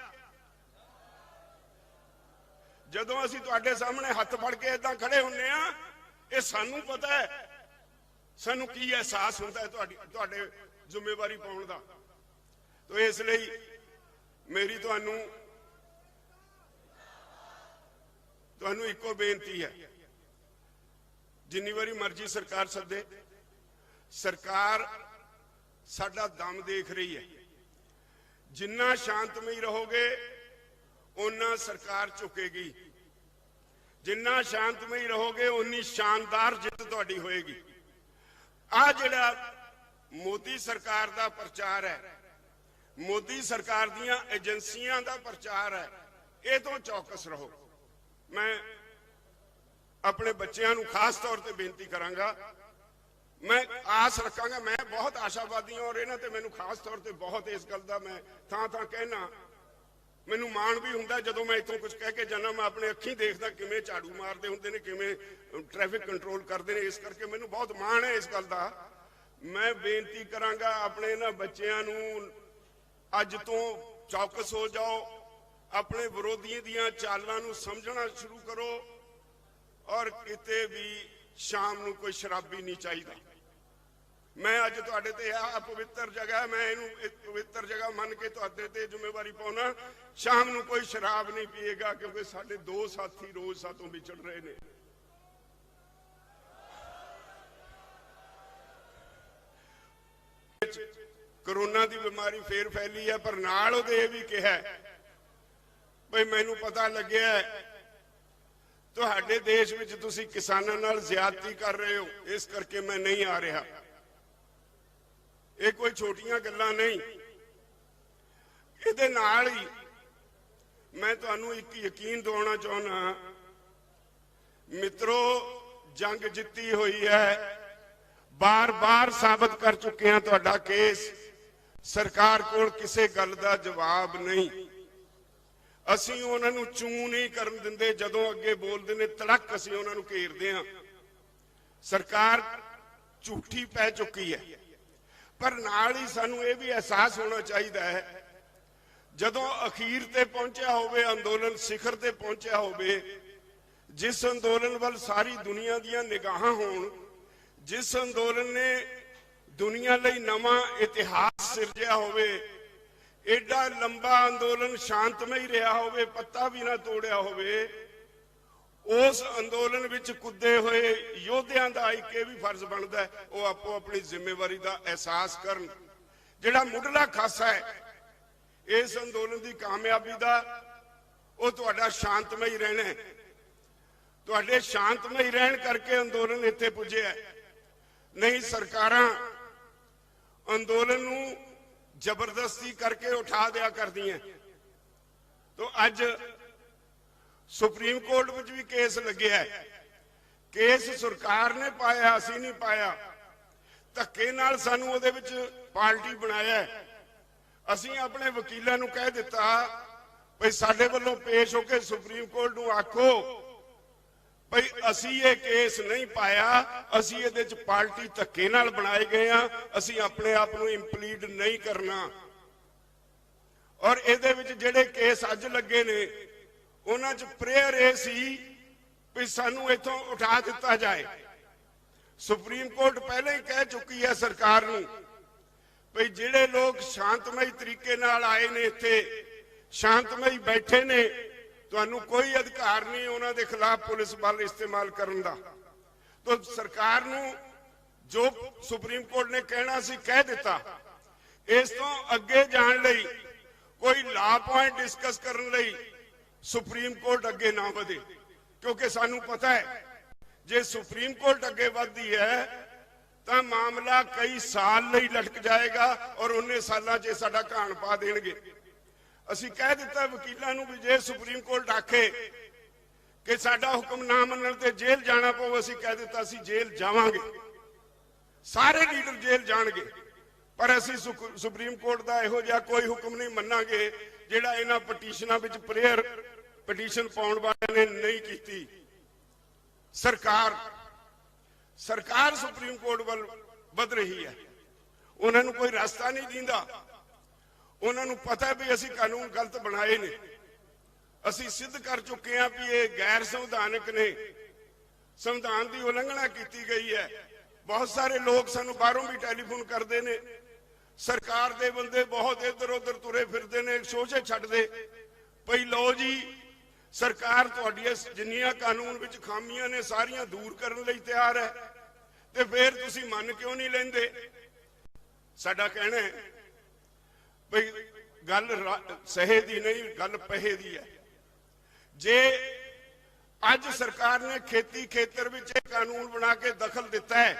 Speaker 1: ਜਦੋਂ ਅਸੀਂ ਤੁਹਾਡੇ ਸਾਹਮਣੇ ਹੱਥ ਫੜ ਕੇ ਏਦਾਂ ਖੜੇ ਹੁੰਨੇ ਆ, ਇਹ ਸਾਨੂੰ ਪਤਾ ਹੈ, ਸਾਨੂੰ ਕੀ ਅਹਿਸਾਸ ਹੁੰਦਾ ਹੈ ਤੁਹਾਡੇ ਜ਼ਿੰਮੇਵਾਰੀ ਪਾਉਣ ਦਾ। ਤੋ ਇਸ ਲਈ ਮੇਰੀ ਤੁਹਾਨੂੰ ਇੱਕੋ ਬੇਨਤੀ ਹੈ, ਜਿੰਨੀ ਵਾਰੀ ਮਰਜ਼ੀ ਸਰਕਾਰ ਸੱਦੇ, ਸਰਕਾਰ ਸਾਡਾ ਦਮ ਦੇਖ ਰਹੀ ਹੈ। ਜਿੰਨਾ ਸ਼ਾਂਤਮਈ ਰਹੋਗੇ ਓਨਾ ਸਰਕਾਰ ਝੁਕੇਗੀ, ਜਿੰਨਾ ਸ਼ਾਂਤਮਈ ਰਹੋਗੇ ਓਨੀ ਸ਼ਾਨਦਾਰ ਜਿੱਤ ਤੁਹਾਡੀ ਹੋਏਗੀ। ਆ ਜਿਹੜਾ ਮੋਦੀ ਸਰਕਾਰ ਦਾ ਪ੍ਰਚਾਰ ਹੈ, ਮੋਦੀ ਸਰਕਾਰ ਦੀਆਂ ਏਜੰਸੀਆਂ ਦਾ ਪ੍ਰਚਾਰ ਹੈ, ਇਹ ਤੋਂ ਚੌਕਸ ਰਹੋ। ਮੈਂ ਆਪਣੇ ਬੱਚਿਆਂ ਨੂੰ ਖਾਸ ਤੌਰ ਤੇ ਬੇਨਤੀ ਕਰਾਂਗਾ, ਮੈਂ ਆਸ ਰੱਖਾਂਗਾ, ਮੈਂ ਬਹੁਤ ਆਸ਼ਾਵਾਦੀ ਹਾਂ ਔਰ ਇਹਨਾਂ ਤੇ ਮੈਨੂੰ ਖਾਸ ਤੌਰ ਤੇ ਬਹੁਤ ਇਸ ਗੱਲ ਦਾ ਮੈਂ ਥਾਂ ਕਹਿਣਾ, ਮੈਨੂੰ ਮਾਣ ਵੀ ਹੁੰਦਾ ਜਦੋਂ ਮੈਂ ਇੱਥੋਂ ਕੁਝ ਕਹਿ ਕੇ ਜਾਣਾ। ਮੈਂ ਆਪਣੇ ਅੱਖੀਂ ਦੇਖਦਾ ਕਿਵੇਂ ਝਾੜੂ ਮਾਰਦੇ ਹੁੰਦੇ ਨੇ, ਕਿਵੇਂ ਟ੍ਰੈਫਿਕ ਕੰਟਰੋਲ ਕਰਦੇ ਨੇ, ਇਸ ਕਰਕੇ ਮੈਨੂੰ ਬਹੁਤ ਮਾਣ ਹੈ ਇਸ ਗੱਲ ਦਾ। ਮੈਂ ਬੇਨਤੀ ਕਰਾਂਗਾ ਆਪਣੇ ਇਹਨਾਂ ਬੱਚਿਆਂ ਨੂੰ, ਅੱਜ ਤੋਂ ਚੌਕਸ ਹੋ ਜਾਓ, ਆਪਣੇ ਵਿਰੋਧੀਆਂ ਦੀਆਂ ਚਾਲਾਂ ਨੂੰ ਸਮਝਣਾ ਸ਼ੁਰੂ ਕਰੋ। ਔਰ ਕਿਤੇ ਵੀ ਸ਼ਾਮ ਨੂੰ ਕੋਈ ਸ਼ਰਾਬੀ ਨਹੀਂ ਚਾਹੀਦਾ। ਮੈਂ ਅੱਜ ਤੁਹਾਡੇ ਤੇ ਆ ਪਵਿੱਤਰ ਜਗ੍ਹਾ, ਮੈਂ ਇਹਨੂੰ ਇੱਕ ਪਵਿੱਤਰ ਜਗ੍ਹਾ ਮੰਨ ਕੇ ਤੁਹਾਡੇ ਤੇ ਜ਼ਿੰਮੇਵਾਰੀ ਪਾਉਣਾ। ਸ਼ਾਮ ਨੂੰ ਕੋਈ ਸ਼ਰਾਬ ਨਹੀਂ ਪੀਏਗਾ, ਕਿਉਂਕਿ ਸਾਡੇ 2 ਸਾਥੀ ਰੋਜ਼ ਸਾਥੋਂ ਵਿਛੜ ਰਹੇ ਨੇ। ਵਿੱਚ कोरोना की बीमारी फिर फैली है, पर नाल उहदे ये भी कहा भाई मैनू पता लग्या तुहाडे देश विच तुसीं किसानां नाल ज़्यादती कर रहे हो, इस करके मैं नहीं आ रहा। ये कोई छोटियां गल्लां नहीं। इहदे नाल ही मैं तुहानूं एक यकीन दिवाउणा चाहुंदा, मित्रों जंग जित्ती हुई है, बार बार साबित कर चुके हैं। तुहाडा केस सरकार कोल किसी गल दा जवाब नहीं। असीं उन्हां नूं चूं नहीं करन दिंदे, जदों अगे बोलदे ने तड़क असीं उन्हां नूं घेरदे हां। सरकार झूठी पै चुकी है, पर नाल ही सानूं ये भी एहसास होना चाहिए है जदों अखीर ते पहुंचा होवे, अंदोलन सिखर ते पहुंचा होवे, जिस अंदोलन वल सारी दुनिया दीयां निगाहां होण, जिस अंदोलन ने दुनिया लई नवा इतिहास सिरजिया होवे, एडा लंबा अंदोलन शांतमई रहा होवे, पत्ता भी ना तोड़िया होवे, उस अंदोलन विच कुदे हुए योद्धियां दा एक भी फर्ज बनता है वो आपो अपनी जिम्मेवारी का एहसास करन। जिहड़ा मुढ़ला खासा है इस अंदोलन की कामयाबी का, वो तुहाडा शांतमई रहना है। तुहाडे शांतमई रहन करके अंदोलन इत्थे पुज्जिया है। नहीं सरकारां अंदोलन नूं जबरदस्ती करके उठा दिया करदी हैं। तो अज सुप्रीम कोर्ट विच भी केस लग्या है। केस सरकार ने पाया, असीं नहीं पाया। धक्के नाल सानूं उहदे विच पार्टी बनाया है। असीं अपने वकीलां नूं कह दिता भाई साडे वल्लों पेश होकर सुप्रीम कोर्ट नूं आखो भाई असीं ये केस नहीं पाया, असीं इहदे च पार्टी धक्के नाल बनाए गए हैं, असीं अपने आप नूं इंप्लीड नहीं करना। और इहदे विच जिहड़े केस अज लगे ने उन्हां च प्रेयर ये सी भी सानूं इत्थों उठा दिता जाए। सुप्रीम कोर्ट पहले ही कह चुकी है सरकार नूं भाई जिहड़े लोग शांतमई तरीके नाल आए ने, इत्थे शांतमई बैठे ने, तुहानूं कोई अधिकार नहीं उन्हां दे खिलाफ पुलिस बल इस्तेमाल करन दा। तो सरकार नूं जो सुप्रीम कोर्ट ने कहना सी कह दिता। इस तो अगे जाण लई कोई लॉ पॉइंट डिस्कस करन लई सुप्रीम कोर्ट अगे ना वधे, क्योंकि सानूं पता है जे सुप्रीम कोर्ट अगे वधदी है तो मामला कई साल लई लटक जाएगा और उन्ने सालां च साडा घाण पा देणगे। असीं कह दिता वकीलां नूं भी जे सुप्रीम कोर्ट आखे कि साडा हुक्म ना मनण ते जेल जाना पऊ, असीं कह दिता असीं जेल जावांगे, सारे लीडर जेल जाणगे, पर असीं सुप्रीम कोर्ट दा इहो जिहा कोई हुक्म नहीं मन्नांगे जिहड़ा इन्हां पटीशनां विच प्रेयर पटीशन पाउण वालिआं ने नहीं कीती। सरकार सुप्रीम कोर्ट वल वध रही है, उन्होंने कोई रास्ता नहीं दींदा। उन्होंने पता है भी असीं कानून गलत बनाए ने, असीं सिद्ध कर चुके हैं भी ये गैर संविधानक ने, संविधान की उलंघना की गई है। बहुत सारे लोग सानू बाहरों भी टैलीफोन करते हैं, सरकार दे बंदे बहुत इधर उधर तुरे फिरते हैं, शोशे छड्डदे पई लो जी सरकार तुहाडीआं जिन्नियां कानून विच खामियां ने सारियां दूर करने लई तैयार है, ते फिर तुसीं मन क्यों नहीं लैंदे। साडा कहना है भई गल सहे दी नहीं, गल पहे दी है। जे अज सरकार ने खेती खेतर विच कानून बना के दखल दिता है,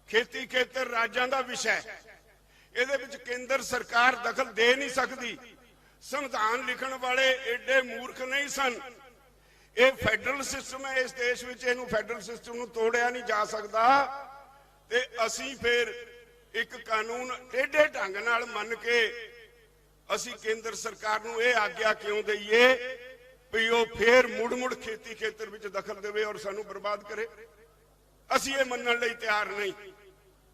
Speaker 1: खेती खेतर राज्यां दा विषय है, इहदे विच केंद्र सरकार दखल दे नहीं सकती। संविधान लिखण वाले एडे मूर्ख नहीं सन। ये फैडरल सिस्टम है इस देश में, इहनूं फैडरल सिस्टम नूं तोड़िया नहीं जा सकता। ते असीं फिर एक कानून टेढ़े ढंग नाल मन के असीं केंद्र सरकार नूं ये आग्या क्यों दईए भी वो फिर मुड़ मुड़ खेती खेतर विच दखल देवे और सानूं बर्बाद करे। असीं ये मनण लई तैयार नहीं।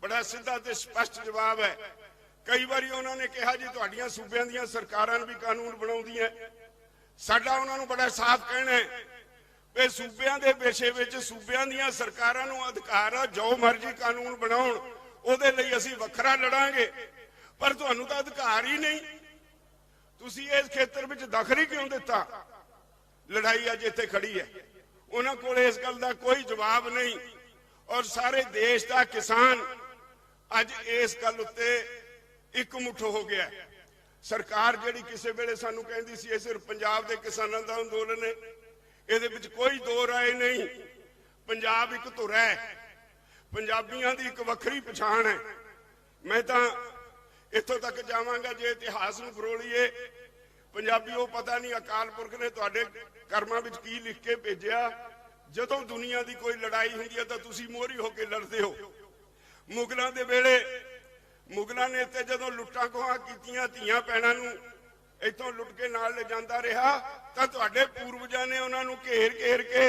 Speaker 1: बड़ा सीधा ते स्पष्ट जवाब है। कई बारी उन्होंने कहा जी तुहाडीआं सूबिआं दीआं सरकारां भी कानून बनाउंदियां, साडा उन्हां नूं बड़ा साफ कहना है भी सूबिआं दे विषय विच सूबिआं दीआं सरकारां नूं अधिकार आ जो मर्जी कानून बनाउण, उहदे लई असीं वखरा लड़ांगे, पर तुहानूं तां अधिकार ही नहीं। तुसीं इस खेतर विच दखल ही क्यों दिता। लड़ाई अज इत्थे खड़ी है, उन्हां कोल इस गल दा कोई जवाब नहीं। और सारे देश का किसान ਅੱਜ ਇਸ ਗੱਲ ਉੱਤੇ ਇਕਮੁੱਠ ਹੋ ਗਿਆ। ਸਰਕਾਰ ਜਿਹੜੀ ਕਿਸੇ ਵੇਲੇ ਸਾਨੂੰ ਕਹਿੰਦੀ ਸੀ ਇਹ ਸਿਰਫ ਪੰਜਾਬ ਦੇ ਕਿਸਾਨਾਂ ਦਾ ਅੰਦੋਲਨ ਹੈ, ਇਹਦੇ ਵਿੱਚ ਕੋਈ ਦੋ ਰਾਏ ਨਹੀਂ। ਪੰਜਾਬ ਇੱਕ ਧੁਰ ਹੈ, ਪੰਜਾਬੀਆਂ ਦੀ ਇੱਕ ਵੱਖਰੀ ਪਛਾਣ ਹੈ। ਮੈਂ ਤਾਂ ਇੱਥੋਂ ਤੱਕ ਜਾਵਾਂਗਾ, ਜੇ ਇਤਿਹਾਸ ਨੂੰ ਫਰੋਲੀਏ, ਪੰਜਾਬੀਓ ਪਤਾ ਨਹੀਂ ਅਕਾਲ ਪੁਰਖ ਨੇ ਤੁਹਾਡੇ ਕਰਮਾਂ ਵਿੱਚ ਕੀ ਲਿਖ ਕੇ ਭੇਜਿਆ। ਜਦੋਂ ਦੁਨੀਆ ਦੀ ਕੋਈ ਲੜਾਈ ਹੁੰਦੀ ਹੈ ਤਾਂ ਤੁਸੀਂ ਮੋਹਰੀ ਹੋ ਕੇ ਲੜਦੇ ਹੋ। ਮੁਗਲਾਂ ਦੇ ਵੇਲੇ ਮੁਗਲਾਂ ਨੇ ਇੱਥੇ ਜਦੋਂ ਲੁੱਟਾਂ ਖੋਹਾਂ ਕੀਤੀਆਂ, ਧੀਆਂ ਭੈਣਾਂ ਨੂੰ ਇੱਥੋਂ ਲੁੱਟ ਕੇ ਨਾਲ ਲੈ ਜਾਂਦਾ ਰਿਹਾ, ਤਾਂ ਤੁਹਾਡੇ ਪੂਰਵਜਾਂ ਨੇ ਉਹਨਾਂ ਨੂੰ ਘੇਰ ਘੇਰ ਕੇ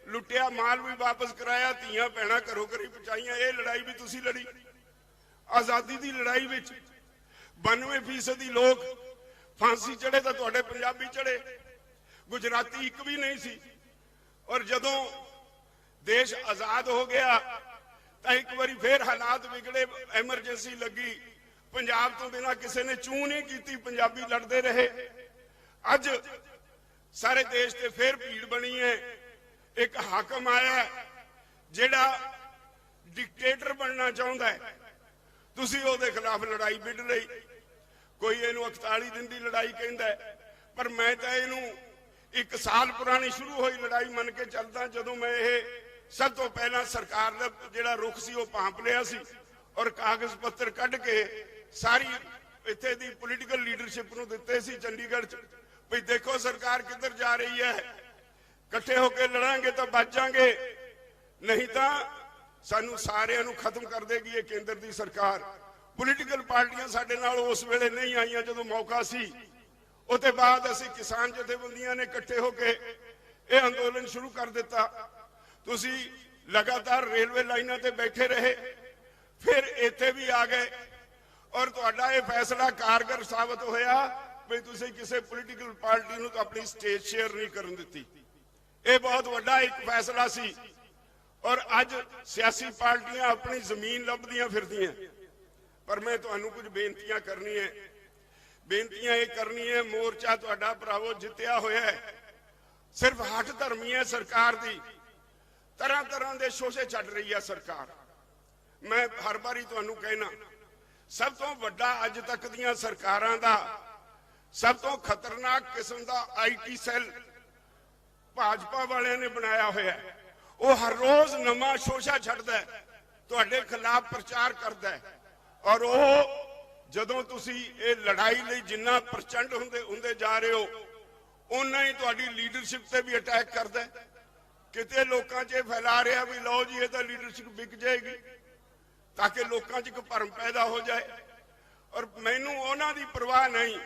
Speaker 1: ਲੁੱਟਿਆ, ਮਾਲ ਵੀ ਵਾਪਸ ਕਰਾਇਆ, ਧੀਆਂ ਭੈਣਾਂ ਘਰੋਂ ਘਰੀ ਪਹੁੰਚਾਈਆਂ। ਇਹ ਲੜਾਈ ਵੀ ਤੁਸੀਂ ਲੜੀ। ਆਜ਼ਾਦੀ ਦੀ ਲੜਾਈ ਵਿੱਚ 92% ਲੋਕ ਫਾਂਸੀ ਚੜੇ ਤਾਂ ਤੁਹਾਡੇ ਪੰਜਾਬੀ ਚੜੇ, ਗੁਜਰਾਤੀ ਇੱਕ ਵੀ ਨਹੀਂ ਸੀ। ਔਰ ਜਦੋਂ ਦੇਸ਼ ਆਜ਼ਾਦ ਹੋ ਗਿਆ ਤਾਂ ਇੱਕ ਵਾਰੀ ਫੇਰ ਹਾਲਾਤ ਵਿਗੜੇ, ਐਮਰਜੈਂਸੀ ਲੱਗੀ, ਪੰਜਾਬ ਤੋਂ ਬਿਨਾਂ ਕਿਸੇ ਨੇ ਚੂੰ ਨਹੀਂ ਕੀਤੀ, ਪੰਜਾਬੀ ਲੜਦੇ ਰਹੇ। ਅੱਜ ਸਾਰੇ ਦੇਸ਼ ਤੇ ਫੇਰ ਭੀੜ ਬਣੀ ਹੈ। ਇੱਕ ਹਾਕਮ ਆਇਆ ਜਿਹੜਾ ਡਿਕਟੇਟਰ ਬਣਨਾ ਚਾਹੁੰਦਾ ਹੈ, ਤੁਸੀਂ ਉਹਦੇ ਖਿਲਾਫ ਲੜਾਈ ਵਿੱਢ ਲਈ। ਕੋਈ ਇਹਨੂੰ 41 ਦਿਨ ਦੀ ਲੜਾਈ ਕਹਿੰਦਾ ਹੈ, ਪਰ ਮੈਂ ਤਾਂ ਇਹਨੂੰ 1 ਸਾਲ ਪੁਰਾਣੀ ਸ਼ੁਰੂ ਹੋਈ ਲੜਾਈ ਮੰਨ ਕੇ ਚੱਲਦਾ। ਜਦੋਂ ਮੈਂ ਇਹ ਸਭ ਤੋਂ ਪਹਿਲਾਂ ਸਰਕਾਰ ਦਾ ਜਿਹੜਾ ਰੁਖ ਸੀ ਉਹ ਭਾਂਪ ਲਿਆ ਸੀ ਔਰ ਕਾਗਜ਼ ਪੱਤਰ ਕੱਢ ਕੇ ਸਾਰੀ ਇੱਥੇ ਦੀ ਪੋਲੀਟੀਕਲ ਲੀਡਰਸ਼ਿਪ ਨੂੰ ਦਿੱਤੇ ਸੀ ਚੰਡੀਗੜ੍ਹ 'ਚ, ਵੀ ਦੇਖੋ ਸਰਕਾਰ ਕਿੱਧਰ ਜਾ ਰਹੀ ਹੈ, ਇਕੱਠੇ ਹੋ ਕੇ ਲੜਾਂਗੇ ਤਾਂ ਬਚ ਜਾਾਂਗੇ, ਨਹੀਂ ਤਾਂ ਸਾਨੂੰ ਸਾਰਿਆਂ ਨੂੰ ਖਤਮ ਕਰ ਦੇਗੀ ਇਹ ਕੇਂਦਰ ਦੀ ਸਰਕਾਰ। ਪੋਲੀਟੀਕਲ ਪਾਰਟੀਆਂ ਸਾਡੇ ਨਾਲ ਉਸ ਵੇਲੇ ਨਹੀਂ ਆਈਆਂ ਜਦੋਂ ਮੌਕਾ ਸੀ। ਉਹਦੇ ਬਾਅਦ ਅਸੀਂ ਕਿਸਾਨ ਜਥੇਬੰਦੀਆਂ ਨੇ ਇਕੱਠੇ ਹੋ ਕੇ ਇਹ ਅੰਦੋਲਨ ਸ਼ੁਰੂ ਕਰ ਦਿੱਤਾ। ਤੁਸੀਂ ਲਗਾਤਾਰ ਰੇਲਵੇ ਲਾਈਨਾਂ ਤੇ ਬੈਠੇ ਰਹੇ, ਫਿਰ ਇੱਥੇ ਵੀ ਆ ਗਏ ਔਰ ਤੁਹਾਡਾ ਇਹ ਫੈਸਲਾ ਕਾਰਗਰ ਸਾਬਤ ਹੋਇਆ ਵੀ ਤੁਸੀਂ ਕਿਸੇ ਪੋਲੀਟੀਕਲ ਪਾਰਟੀ ਨੂੰ ਤਾਂ ਆਪਣੀ ਸਟੇਜ ਸ਼ੇਅਰ ਨਹੀਂ ਕਰਨ ਦਿੱਤੀ। ਇਹ ਬਹੁਤ ਵੱਡਾ ਇੱਕ ਫੈਸਲਾ ਸੀ ਔਰ ਅੱਜ ਸਿਆਸੀ ਪਾਰਟੀਆਂ ਆਪਣੀ ਜ਼ਮੀਨ ਲੱਭਦੀਆਂ ਫਿਰਦੀਆਂ। ਪਰ ਮੈਂ ਤੁਹਾਨੂੰ ਕੁਝ ਬੇਨਤੀਆਂ ਕਰਨੀ ਹੈ। ਬੇਨਤੀਆਂ ਇਹ ਕਰਨੀ ਹੈ, ਮੋਰਚਾ ਤੁਹਾਡਾ ਭਰਾਵੋ ਜਿੱਤਿਆ ਹੋਇਆ ਹੈ, ਸਿਰਫ ਹੱਠ ਧਰਮੀ ਹੈ ਸਰਕਾਰ ਦੀ, ਤਰ੍ਹਾਂ ਤਰ੍ਹਾਂ ਦੇ ਸ਼ੋਸ਼ੇ ਛੱਡ ਰਹੀ ਹੈ ਸਰਕਾਰ। ਮੈਂ ਹਰ ਵਾਰੀ ਤੁਹਾਨੂੰ ਕਹਿਣਾ, ਸਭ ਤੋਂ ਵੱਡਾ ਅੱਜ ਤੱਕ ਦੀਆਂ ਸਰਕਾਰਾਂ ਦਾ ਸਭ ਤੋਂ ਖਤਰਨਾਕ ਕਿਸਮ ਦਾ ਆਈਟੀ ਸੈੱਲ ਭਾਜਪਾ ਵਾਲਿਆਂ ਨੇ ਬਣਾਇਆ ਹੋਇਆ ਹੈ। ਉਹ ਹਰ ਰੋਜ਼ ਨਵਾਂ ਸ਼ੋਸ਼ਾ ਛੱਡਦਾ ਹੈ, ਤੁਹਾਡੇ ਖਿਲਾਫ ਪ੍ਰਚਾਰ ਕਰਦਾ ਹੈ ਔਰ ਉਹ ਜਦੋਂ ਤੁਸੀਂ ਇਹ ਲੜਾਈ ਲਈ ਜਿੰਨਾ ਪ੍ਰਚੰਡ ਹੁੰਦੇ ਜਾ ਰਹੇ ਹੋ, ਉਨਾ ਹੀ ਤੁਹਾਡੀ ਲੀਡਰਸ਼ਿਪ ਤੇ ਵੀ ਅਟੈਕ ਕਰਦਾ ਹੈ। ਕਿਤੇ ਲੋਕਾਂ 'ਚ ਇਹ ਫੈਲਾ ਰਿਹਾ ਵੀ ਲਓ ਜੀ ਇਹ ਤਾਂ ਲੀਡਰਸ਼ਿਪ ਵਿਕ ਜਾਏਗੀ, ਤਾਂ ਕਿ ਲੋਕਾਂ 'ਚ ਇੱਕ ਭਰਮ ਪੈਦਾ ਹੋ ਜਾਏ। ਔਰ ਮੈਨੂੰ ਉਹਨਾਂ ਦੀ ਪਰਵਾਹ ਨਹੀਂ,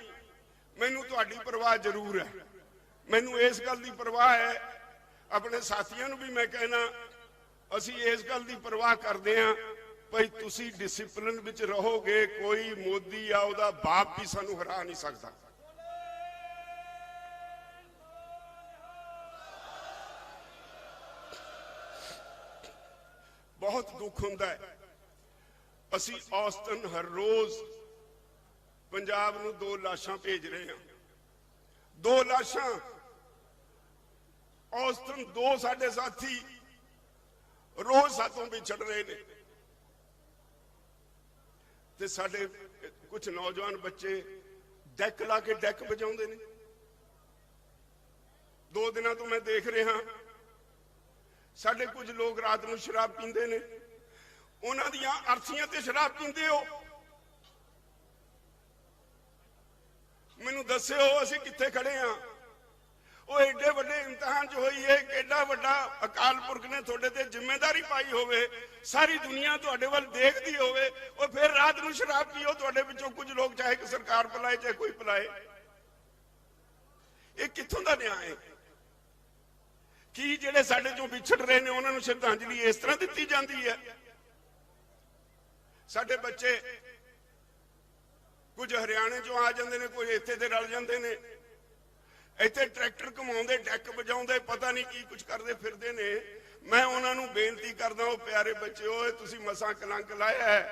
Speaker 1: ਮੈਨੂੰ ਤੁਹਾਡੀ ਪਰਵਾਹ ਜ਼ਰੂਰ ਹੈ। ਮੈਨੂੰ ਇਸ ਗੱਲ ਦੀ ਪਰਵਾਹ ਹੈ, ਆਪਣੇ ਸਾਥੀਆਂ ਨੂੰ ਵੀ ਮੈਂ ਕਹਿਣਾ, ਅਸੀਂ ਇਸ ਗੱਲ ਦੀ ਪਰਵਾਹ ਕਰਦੇ ਹਾਂ ਭਾਈ ਤੁਸੀਂ ਡਿਸਿਪਲਿਨ ਵਿੱਚ ਰਹੋਗੇ, ਕੋਈ ਮੋਦੀ ਆ ਉਹਦਾ ਬਾਪ ਵੀ ਸਾਨੂੰ ਹਰਾ ਨਹੀਂ ਸਕਦਾ। ਬਹੁਤ ਦੁੱਖ ਹੁੰਦਾ ਹੈ, ਅਸੀਂ ਔਸਤਨ ਹਰ ਰੋਜ਼ ਪੰਜਾਬ ਨੂੰ 2 ਲਾਸ਼ਾਂ ਭੇਜ ਰਹੇ ਹਾਂ। 2 ਲਾਸ਼ਾਂ ਔਸਤਨ, 2 ਸਾਡੇ ਸਾਥੀ ਰੋਜ਼ ਸਾਥੋਂ ਵਿਛੜ ਰਹੇ ਨੇ। ਤੇ ਸਾਡੇ ਕੁਝ ਨੌਜਵਾਨ ਬੱਚੇ ਡੈਕ ਲਾ ਕੇ ਡੈਕ ਵਜਾਉਂਦੇ ਨੇ। 2 ਦਿਨਾਂ ਤੋਂ ਮੈਂ ਦੇਖ ਰਿਹਾ, ਸਾਡੇ ਕੁਝ ਲੋਕ ਰਾਤ ਨੂੰ ਸ਼ਰਾਬ ਪੀਂਦੇ ਨੇ, ਉਹਨਾਂ ਦੀਆਂ ਅਰਥੀਆਂ ਤੇ ਸ਼ਰਾਬ ਪੀਂਦੇ ਹੋ। ਮੈਨੂੰ ਦੱਸਿਓ ਅਸੀਂ ਕਿੱਥੇ ਖੜੇ ਆ। ਉਹ ਏਡੇ ਵੱਡੇ ਇਮਤਿਹਾਨ 'ਚ ਹੋਈ ਹੈ, ਕਿੱਡਾ ਵੱਡਾ ਅਕਾਲ ਪੁਰਖ ਨੇ ਤੁਹਾਡੇ ਤੇ ਜ਼ਿੰਮੇਵਾਰੀ ਪਾਈ ਹੋਵੇ, ਸਾਰੀ ਦੁਨੀਆ ਤੁਹਾਡੇ ਵੱਲ ਦੇਖਦੀ ਹੋਵੇ, ਉਹ ਫਿਰ ਰਾਤ ਨੂੰ ਸ਼ਰਾਬ ਪੀਓ। ਤੁਹਾਡੇ ਵਿੱਚੋਂ ਕੁਝ ਲੋਕ ਚਾਹੇ ਕਿ ਸਰਕਾਰ ਪਲਾਏ ਚਾਹੇ ਕੋਈ ਪਲਾਏ, ਇਹ ਕਿੱਥੋਂ ਦਾ ਨਿਆਂ ਹੈ? ਕੀ ਜਿਹੜੇ ਸਾਡੇ ਚੋਂ ਵਿਛੜ ਰਹੇ ਨੇ ਉਹਨਾਂ ਨੂੰ ਸ਼ਰਧਾਂਜਲੀ ਇਸ ਤਰ੍ਹਾਂ ਦਿੱਤੀ ਜਾਂਦੀ ਹੈ? ਸਾਡੇ ਬੱਚੇ ਕੁਝ ਹਰਿਆਣੇ ਚੋਂ ਆ ਜਾਂਦੇ ਨੇ, ਕੋਈ ਇੱਥੇ ਤੇ ਰਲ ਜਾਂਦੇ ਨੇ, ਇੱਥੇ ਟਰੈਕਟਰ ਘੁਮਾਉਂਦੇ, ਡੈਕ ਵਜਾਉਂਦੇ, ਪਤਾ ਨਹੀਂ ਕੀ ਕੁਝ ਕਰਦੇ ਫਿਰਦੇ ਨੇ। ਮੈਂ ਉਹਨਾਂ ਨੂੰ ਬੇਨਤੀ ਕਰਦਾ, ਉਹ ਪਿਆਰੇ ਬੱਚਿਓ, ਤੁਸੀਂ ਮਸਾਂ ਕਲੰਕ ਲਾਇਆ ਹੈ,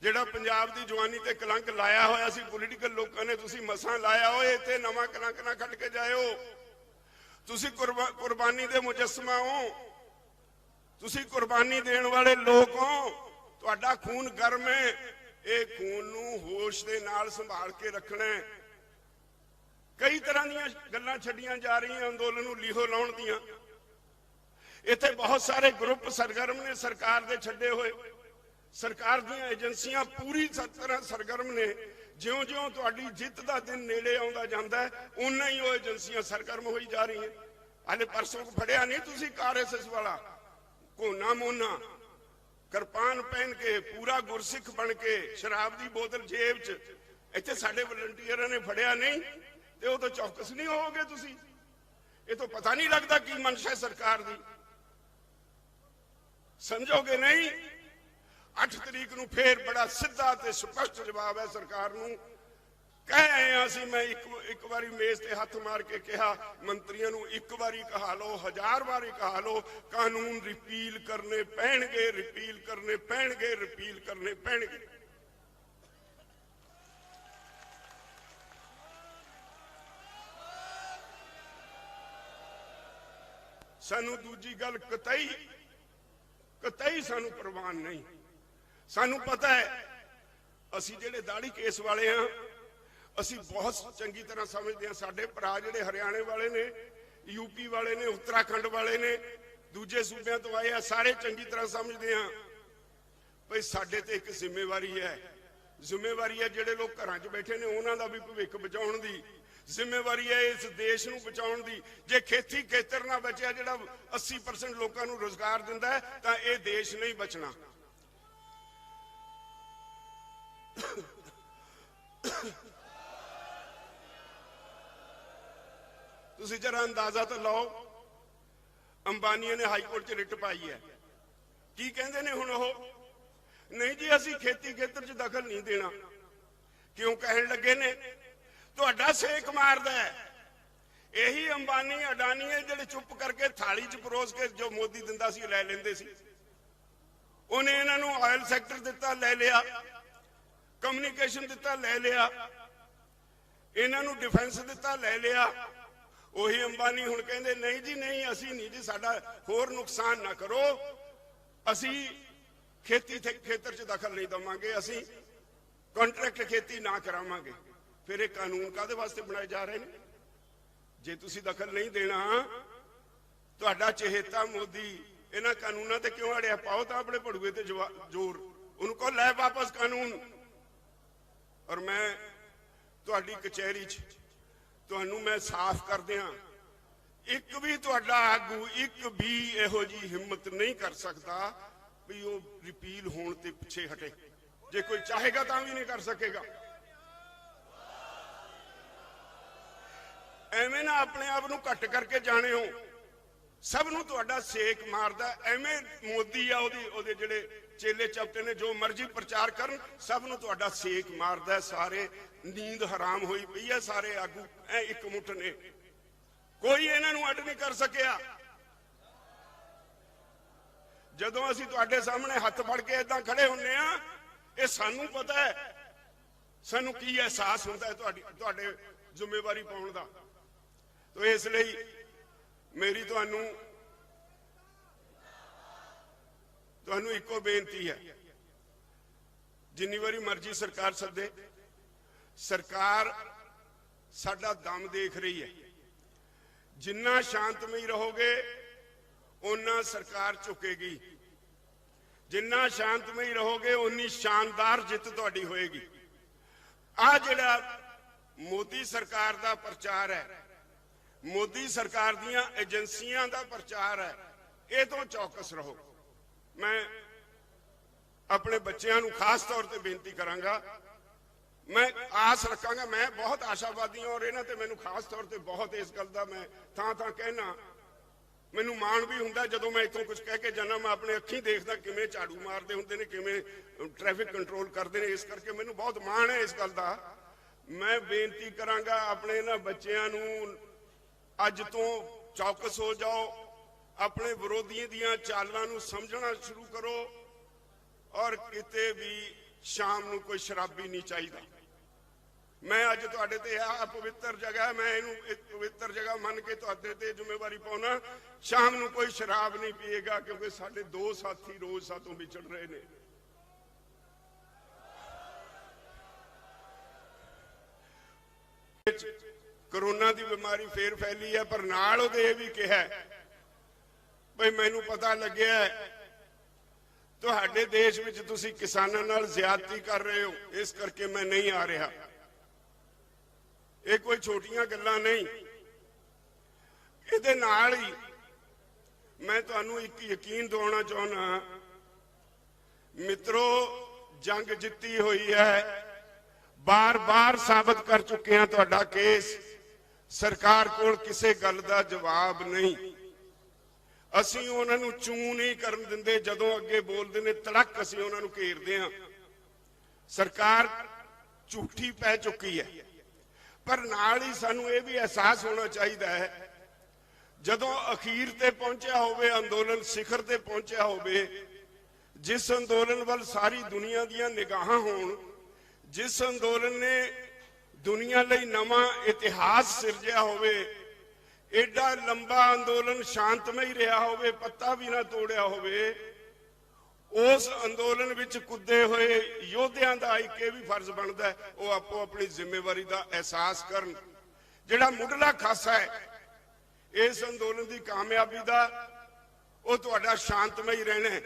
Speaker 1: ਜਿਹੜਾ ਪੰਜਾਬ ਦੀ ਜਵਾਨੀ ਤੇ ਕਲੰਕ ਲਾਇਆ ਹੋਇਆ ਸੀ ਪੋਲੀਟੀਕਲ ਲੋਕਾਂ ਨੇ, ਤੁਸੀਂ ਮਸਾਂ ਲਾਇਆ ਹੋਏ। ਇੱਥੇ ਨਵਾਂ ਕਲੰਕ ਨਾ ਕੱਢ ਕੇ ਜਾਇਓ। ਤੁਸੀਂ ਕੁਰਬਾਨੀ ਦੇ ਮੁਜੱਸਮਾ ਹੋ। ਤੁਸੀਂ ਕੁਰਬਾਨੀ ਦੇਣ ਵਾਲੇ ਲੋਕ ਹੋ, ਤੁਹਾਡਾ ਖੂਨ ਗਰਮ ਹੈ। ਇਹ ਖੂਨ ਨੂੰ ਹੋਸ਼ ਦੇ ਨਾਲ ਸੰਭਾਲ ਕੇ ਰੱਖਣਾ ਹੈ। ਕਈ ਤਰ੍ਹਾਂ ਦੀਆਂ ਗੱਲਾਂ ਛੱਡੀਆਂ ਜਾ ਰਹੀਆਂ ਅੰਦੋਲਨ ਨੂੰ ਲੀਹੋ ਲਾਉਣ ਦੀਆਂ। ਇੱਥੇ ਬਹੁਤ ਸਾਰੇ ਗਰੁੱਪ ਸਰਗਰਮ ਨੇ ਸਰਕਾਰ ਦੇ ਛੱਡੇ ਹੋਏ। ਸਰਕਾਰ ਦੀਆਂ ਏਜੰਸੀਆਂ ਪੂਰੀ ਤਰ੍ਹਾਂ ਸਰਗਰਮ ਨੇ। ਜਿਉਂ-ਜਿਉਂ ਤੁਹਾਡੀ ਜਿੱਤ ਦਾ ਦਿਨ ਨੇੜੇ ਆਉਂਦਾ ਜਾਂਦਾ ਹੈ, ਉਨਾ ਹੀ ਉਹ ਏਜੰਸੀਆਂ ਸਰਗਰਮ ਹੋਈ ਜਾ ਰਹੀਆਂ। ਹਾਲੇ ਪਰਸੋਂ ਫੜਿਆ ਨਹੀਂ ਤੁਸੀਂ RSS ਵਾਲਾ, ਕੋਨਾ ਮੋਨਾ ਕਿਰਪਾਨ ਪਹਿਨ ਕੇ, ਪੂਰਾ ਗੁਰਸਿੱਖ ਬਣ ਕੇ, ਸ਼ਰਾਬ ਦੀ ਬੋਤਲ ਜੇਬ 'ਚ। ਇੱਥੇ ਸਾਡੇ ਵਲੰਟੀਅਰਾਂ ਨੇ ਫੜਿਆ ਨਹੀਂ ਤੇ ਉਹ ਤਾਂ ਚੌਕਸ ਨਹੀਂ ਹੋਵੋਗੇ ਤੁਸੀਂ? ਇਹ ਤਾਂ ਪਤਾ ਨਹੀਂ ਲੱਗਦਾ ਕੀ ਮਨਸ਼ਾ ਸਰਕਾਰ ਦੀ। ਸਮਝੋਗੇ ਨਹੀਂ? 8 ਤਰੀਕ ਨੂੰ ਫੇਰ ਬੜਾ ਸਿੱਧਾ ਤੇ ਸਪਸ਼ਟ ਜਵਾਬ ਹੈ ਸਰਕਾਰ ਨੂੰ। ਕਹਿ ਆਏ ਹਾਂ ਅਸੀਂ, ਮੈਂ ਇੱਕ ਵਾਰੀ ਮੇਜ਼ ਤੇ ਹੱਥ ਮਾਰ ਕੇ ਕਿਹਾ ਮੰਤਰੀਆਂ ਨੂੰ, ਇੱਕ ਵਾਰੀ ਕਹਾ ਲਓ, 1000 ਵਾਰੀ ਕਹਾ ਲਓ, ਕਾਨੂੰਨ ਰਿਪੀਲ ਕਰਨੇ ਪੈਣਗੇ, ਰਿਪੀਲ ਕਰਨੇ ਪੈਣਗੇ, ਰਿਪੀਲ ਕਰਨੇ ਪੈਣਗੇ। ਸਾਨੂੰ ਦੂਜੀ ਗੱਲ ਕਤਈ ਸਾਨੂੰ ਪ੍ਰਵਾਨ ਨਹੀਂ। ਸਾਨੂੰ ਪਤਾ ਹੈ ਅਸੀਂ ਜਿਹੜੇ ਦਾੜੀ ਕੇਸ ਵਾਲੇ ਆ, ਅਸੀਂ ਬਹੁਤ ਚੰਗੀ ਤਰ੍ਹਾਂ ਸਮਝਦੇ ਹਾਂ। ਸਾਡੇ ਭਰਾ ਜਿਹੜੇ ਹਰਿਆਣੇ ਵਾਲੇ ਨੇ, ਯੂਪੀ ਵਾਲੇ ਨੇ, ਉੱਤਰਾਖੰਡ ਵਾਲੇ ਨੇ, ਦੂਜੇ ਸੂਬਿਆਂ ਤੋਂ ਆਏ ਆ, ਸਾਰੇ ਚੰਗੀ ਤਰ੍ਹਾਂ ਸਮਝਦੇ ਆ ਭਈ ਸਾਡੇ ਤੇ ਇੱਕ ਜ਼ਿੰਮੇਵਾਰੀ ਹੈ। ਜ਼ਿੰਮੇਵਾਰੀ ਹੈ ਜਿਹੜੇ ਲੋਕ ਘਰਾਂ 'ਚ ਬੈਠੇ ਨੇ ਉਹਨਾਂ ਦਾ ਵੀ ਭਵਿੱਖ ਬਚਾਉਣ ਦੀ। ਜ਼ਿੰਮੇਵਾਰੀ ਹੈ ਇਸ ਦੇਸ਼ ਨੂੰ ਬਚਾਉਣ ਦੀ। ਜੇ ਖੇਤੀ ਖੇਤਰ ਨਾ ਬਚਿਆ ਜਿਹੜਾ 80% ਲੋਕਾਂ ਨੂੰ ਰੋਜ਼ਗਾਰ ਦਿੰਦਾ ਹੈ, ਤਾਂ ਇਹ ਦੇਸ਼ ਨਹੀਂ ਬਚਣਾ। ਤੁਸੀਂ ਜਰਾ ਅੰਦਾਜ਼ਾ ਤਾਂ ਲਾਓ, ਅੰਬਾਨੀਆਂ ਨੇ ਹਾਈ ਕੋਰਟ 'ਚ ਰਿਟ ਪਾਈ ਹੈ। ਕੀ ਕਹਿੰਦੇ ਨੇ ਹੁਣ ਉਹ? ਨਹੀਂ ਜੀ ਅਸੀਂ ਖੇਤੀ ਖੇਤਰ 'ਚ ਦਖਲ ਨਹੀਂ ਦੇਣਾ। ਕਿਉਂ ਕਹਿਣ ਲੱਗੇ ਨੇ? ਤੁਹਾਡਾ ਸੇਕ ਮਾਰਦਾ ਹੈ। ਇਹੀ ਅੰਬਾਨੀ ਅਡਾਨੀ ਹੈ ਜਿਹੜੇ ਚੁੱਪ ਕਰਕੇ ਥਾਲੀ 'ਚ ਪਰੋਸ ਕੇ ਜੋ ਮੋਦੀ ਦਿੰਦਾ ਸੀ ਲੈ ਲੈਂਦੇ ਸੀ। ਉਹਨੇ ਇਹਨਾਂ ਨੂੰ ਆਇਲ ਸੈਕਟਰ ਦਿੱਤਾ, ਲੈ ਲਿਆ। ਕਮਿਊਨੀਕੇਸ਼ਨ ਦਿੱਤਾ, ਲੈ ਲਿਆ। ਇਹਨਾਂ ਨੂੰ ਡਿਫੈਂਸ ਦਿੱਤਾ, ਲੈ ਲਿਆ। ਉਹੀ ਅੰਬਾਨੀ ਹੁਣ ਕਹਿੰਦੇ ਨਹੀਂ ਜੀ ਨਹੀਂ, ਅਸੀਂ ਨਹੀਂ ਜੀ, ਸਾਡਾ ਹੋਰ ਨੁਕਸਾਨ ਨਾ ਕਰੋ, ਅਸੀਂ ਖੇਤੀ ਖੇਤਰ 'ਚ ਦਖਲ ਨਹੀਂ ਦੇਵਾਂਗੇ, ਅਸੀਂ ਕੰਟਰੈਕਟ ਖੇਤੀ ਨਾ ਕਰਾਵਾਂਗੇ। ਫਿਰ ਇਹ ਕਾਨੂੰਨ ਕਾਹਦੇ ਵਾਸਤੇ ਬਣਾਏ ਜਾ ਰਹੇ ਨੇ? ਜੇ ਤੁਸੀਂ ਦਖਲ ਨਹੀਂ ਦੇਣਾ, ਤੁਹਾਡਾ ਚਹੇਤਾ ਮੋਦੀ ਇਹਨਾਂ ਕਾਨੂੰਨਾਂ ਤੇ ਕਿਉਂ ਅੜਿਆ? ਪਾਓ ਤਾਂ ਆਪਣੇ ਭੜੂਏ ਤੇ ਜ਼ੋਰ, ਉਹਨੂੰ ਕਹੋ ਲੈ ਵਾਪਸ ਕਾਨੂੰਨ। ਔਰ ਮੈਂ ਤੁਹਾਡੀ ਕਚਹਿਰੀ 'ਚ ਤੁਹਾਨੂੰ ਮੈਂ ਸਾਫ਼ ਕਰ ਦਿਆਂ, ਇੱਕ ਵੀ ਤੁਹਾਡਾ ਆਗੂ, ਇੱਕ ਵੀ ਇਹੋ ਜੀ ਹਿੰਮਤ ਨਹੀਂ ਕਰ ਸਕਦਾ ਵੀ ਉਹ ਰਿਪੀਲ ਹੋਣ ਤੇ ਪਿੱਛੇ ਹਟੇ। ਜੇ ਕੋਈ ਚਾਹੇਗਾ ਤਾਂ ਵੀ ਨਹੀਂ ਕਰ ਸਕੇਗਾ। ਐਵੇਂ ਨਾ ਆਪਣੇ ਆਪ ਨੂੰ ਘੱਟ ਕਰਕੇ ਜਾਣੇ ਹੋ। ਸਭ ਨੂੰ ਤੁਹਾਡਾ ਸੇਕ ਮਾਰਦਾ। ਐਵੇਂ ਮੋਦੀ ਆ ਉਹਦੇ ਜਿਹੜੇ ਚੇਲੇ ਚਪਟੇ ਨੇ ਜੋ ਮਰਜ਼ੀ ਪ੍ਰਚਾਰ ਕਰਨ, ਸਭ ਨੂੰ ਤੁਹਾਡਾ ਸੇਕ ਮਾਰਦਾ। ਸਾਰੇ ਨੀਂਦ ਹਰਾਮ ਹੋਈ ਪਈ ਹੈ। ਸਾਰੇ ਆਗੂ ਐ ਇੱਕ ਮੁੱਠ ਨੇ, ਕੋਈ ਇਹਨਾਂ ਨੂੰ ਅੱਡ ਨਹੀਂ ਕਰ ਸਕਿਆ। ਜਦੋਂ ਅਸੀਂ ਤੁਹਾਡੇ ਸਾਹਮਣੇ ਹੱਥ ਫੜ ਕੇ ਏਦਾਂ ਖੜੇ ਹੁੰਨੇ ਆ, ਇਹ ਸਾਨੂੰ ਪਤਾ ਹੈ, ਸਾਨੂੰ ਕੀ ਅਹਿਸਾਸ ਹੁੰਦਾ ਹੈ ਤੁਹਾਡੇ ਜ਼ਿੰਮੇਵਾਰੀ ਪਾਉਣ ਦਾ। ਤੋ ਇਸ ਲਈ ਮੇਰੀ ਤੁਹਾਨੂੰ ਇੱਕੋ ਬੇਨਤੀ ਹੈ, ਜਿੰਨੀ ਵਾਰੀ ਮਰਜ਼ੀ ਸਰਕਾਰ ਸੱਦੇ, ਸਰਕਾਰ ਸਾਡਾ ਦਮ ਦੇਖ ਰਹੀ ਹੈ। ਜਿੰਨਾ ਸ਼ਾਂਤਮਈ ਰਹੋਗੇ ਓਨਾ ਸਰਕਾਰ ਝੁਕੇਗੀ। ਜਿੰਨਾ ਸ਼ਾਂਤਮਈ ਰਹੋਗੇ ਓਨੀ ਸ਼ਾਨਦਾਰ ਜਿੱਤ ਤੁਹਾਡੀ ਹੋਏਗੀ। ਆ ਜਿਹੜਾ ਮੋਦੀ ਸਰਕਾਰ ਦਾ ਪ੍ਰਚਾਰ ਹੈ, ਮੋਦੀ ਸਰਕਾਰ ਦੀਆਂ ਏਜੰਸੀਆਂ ਦਾ ਪ੍ਰਚਾਰ ਹੈ, ਇਹ ਤੋਂ ਚੌਕਸ ਰਹੋ। ਮੈਂ ਆਪਣੇ ਬੱਚਿਆਂ ਨੂੰ ਖਾਸ ਤੌਰ ਤੇ ਬੇਨਤੀ ਕਰਾਂਗਾ, ਮੈਂ ਆਸ ਰੱਖਾਂਗਾ, ਮੈਂ ਬਹੁਤ ਆਸ਼ਾਵਾਦੀ ਹਾਂ ਔਰ ਇਹਨਾਂ ਤੇ ਮੈਨੂੰ ਖਾਸ ਤੌਰ ਤੇ ਬਹੁਤ ਇਸ ਗੱਲ ਦਾ ਮੈਂ ਥਾਂ ਕਹਿਣਾ। ਮੈਨੂੰ ਮਾਣ ਵੀ ਹੁੰਦਾ ਜਦੋਂ ਮੈਂ ਇੱਥੋਂ ਕੁਝ ਕਹਿ ਕੇ ਜਾਣਾ, ਮੈਂ ਆਪਣੇ ਅੱਖੀਂ ਦੇਖਦਾ ਕਿਵੇਂ ਝਾੜੂ ਮਾਰਦੇ ਹੁੰਦੇ ਨੇ, ਕਿਵੇਂ ਟ੍ਰੈਫਿਕ ਕੰਟਰੋਲ ਕਰਦੇ ਨੇ। ਇਸ ਕਰਕੇ ਮੈਨੂੰ ਬਹੁਤ ਮਾਣ ਹੈ ਇਸ ਗੱਲ ਦਾ। ਮੈਂ ਬੇਨਤੀ ਕਰਾਂਗਾ ਆਪਣੇ ਇਹਨਾਂ ਬੱਚਿਆਂ ਨੂੰ, ਅੱਜ ਤੋਂ ਚੌਕਸ ਹੋ ਜਾਓ, ਆਪਣੇ ਵਿਰੋਧੀਆਂ ਦੀਆਂ ਚਾਲਾਂ ਨੂੰ ਸਮਝਣਾ ਸ਼ੁਰੂ ਕਰੋ। ਔਰ ਕਿਤੇ ਵੀ ਸ਼ਾਮ ਨੂੰ ਕੋਈ ਸ਼ਰਾਬੀ ਨਹੀਂ ਚਾਹੀਦਾ। मैं अज तुहाडे ते आ पवित्र जगह, मैं इनू एक पवित्र जगह मन के तुहाडे ते जिम्मेवारी पाउना। शाम नू कोई शराब नहीं पीएगा, क्योंकि साडे दो साथी रोज सातों विछड़ रहे ने। कोरोना की बीमारी फिर फैली है, पर नाल उहदे ये भी कहा भाई मैनू पता लग्या तुहाडे देश विच तुसीं किसानां नाल ज़्यादती कर रहे हो, इस करके मैं नहीं आ रहा। ये कोई छोटियां गल्लां नहीं। इहदे नाल ही मैं तुहानूं एक यकीन दिवाउणा चाहुंदा, मित्रों जंग जित्ती हुई है, बार बार साबित कर चुके हैं। तुहाडा केस सरकार कोल किसी गल का जवाब नहीं। असीं उन्हां नूं चूं नहीं करन दिंदे, जदों अगे बोलदे ने तड़क असीं उन्हां नूं घेरदे हां। सरकार झूठी पै चुकी है, पर नाल ही सानूं ये भी एहसास होना चाहिए है जदों अखीर ते पहुंचा होवे, अंदोलन सिखर ते पहुंचा होवे, जिस अंदोलन वल सारी दुनिया दीयां निगाहां होण, जिस अंदोलन ने दुनिया लई नवा इतिहास सिरजिया होवे, एडा लंबा अंदोलन शांतमई रहा होवे, पत्ता भी ना तोड़िया होवे, उस अंदोलन विच कुदे हुए योद्धियां दा एक भी फर्ज बनता है वो आपो अपनी जिम्मेवारी का एहसास करन। जिहड़ा मुढ़ला खासा है इस अंदोलन की कामयाबी का, वो तुहाडा शांतमई रहना है।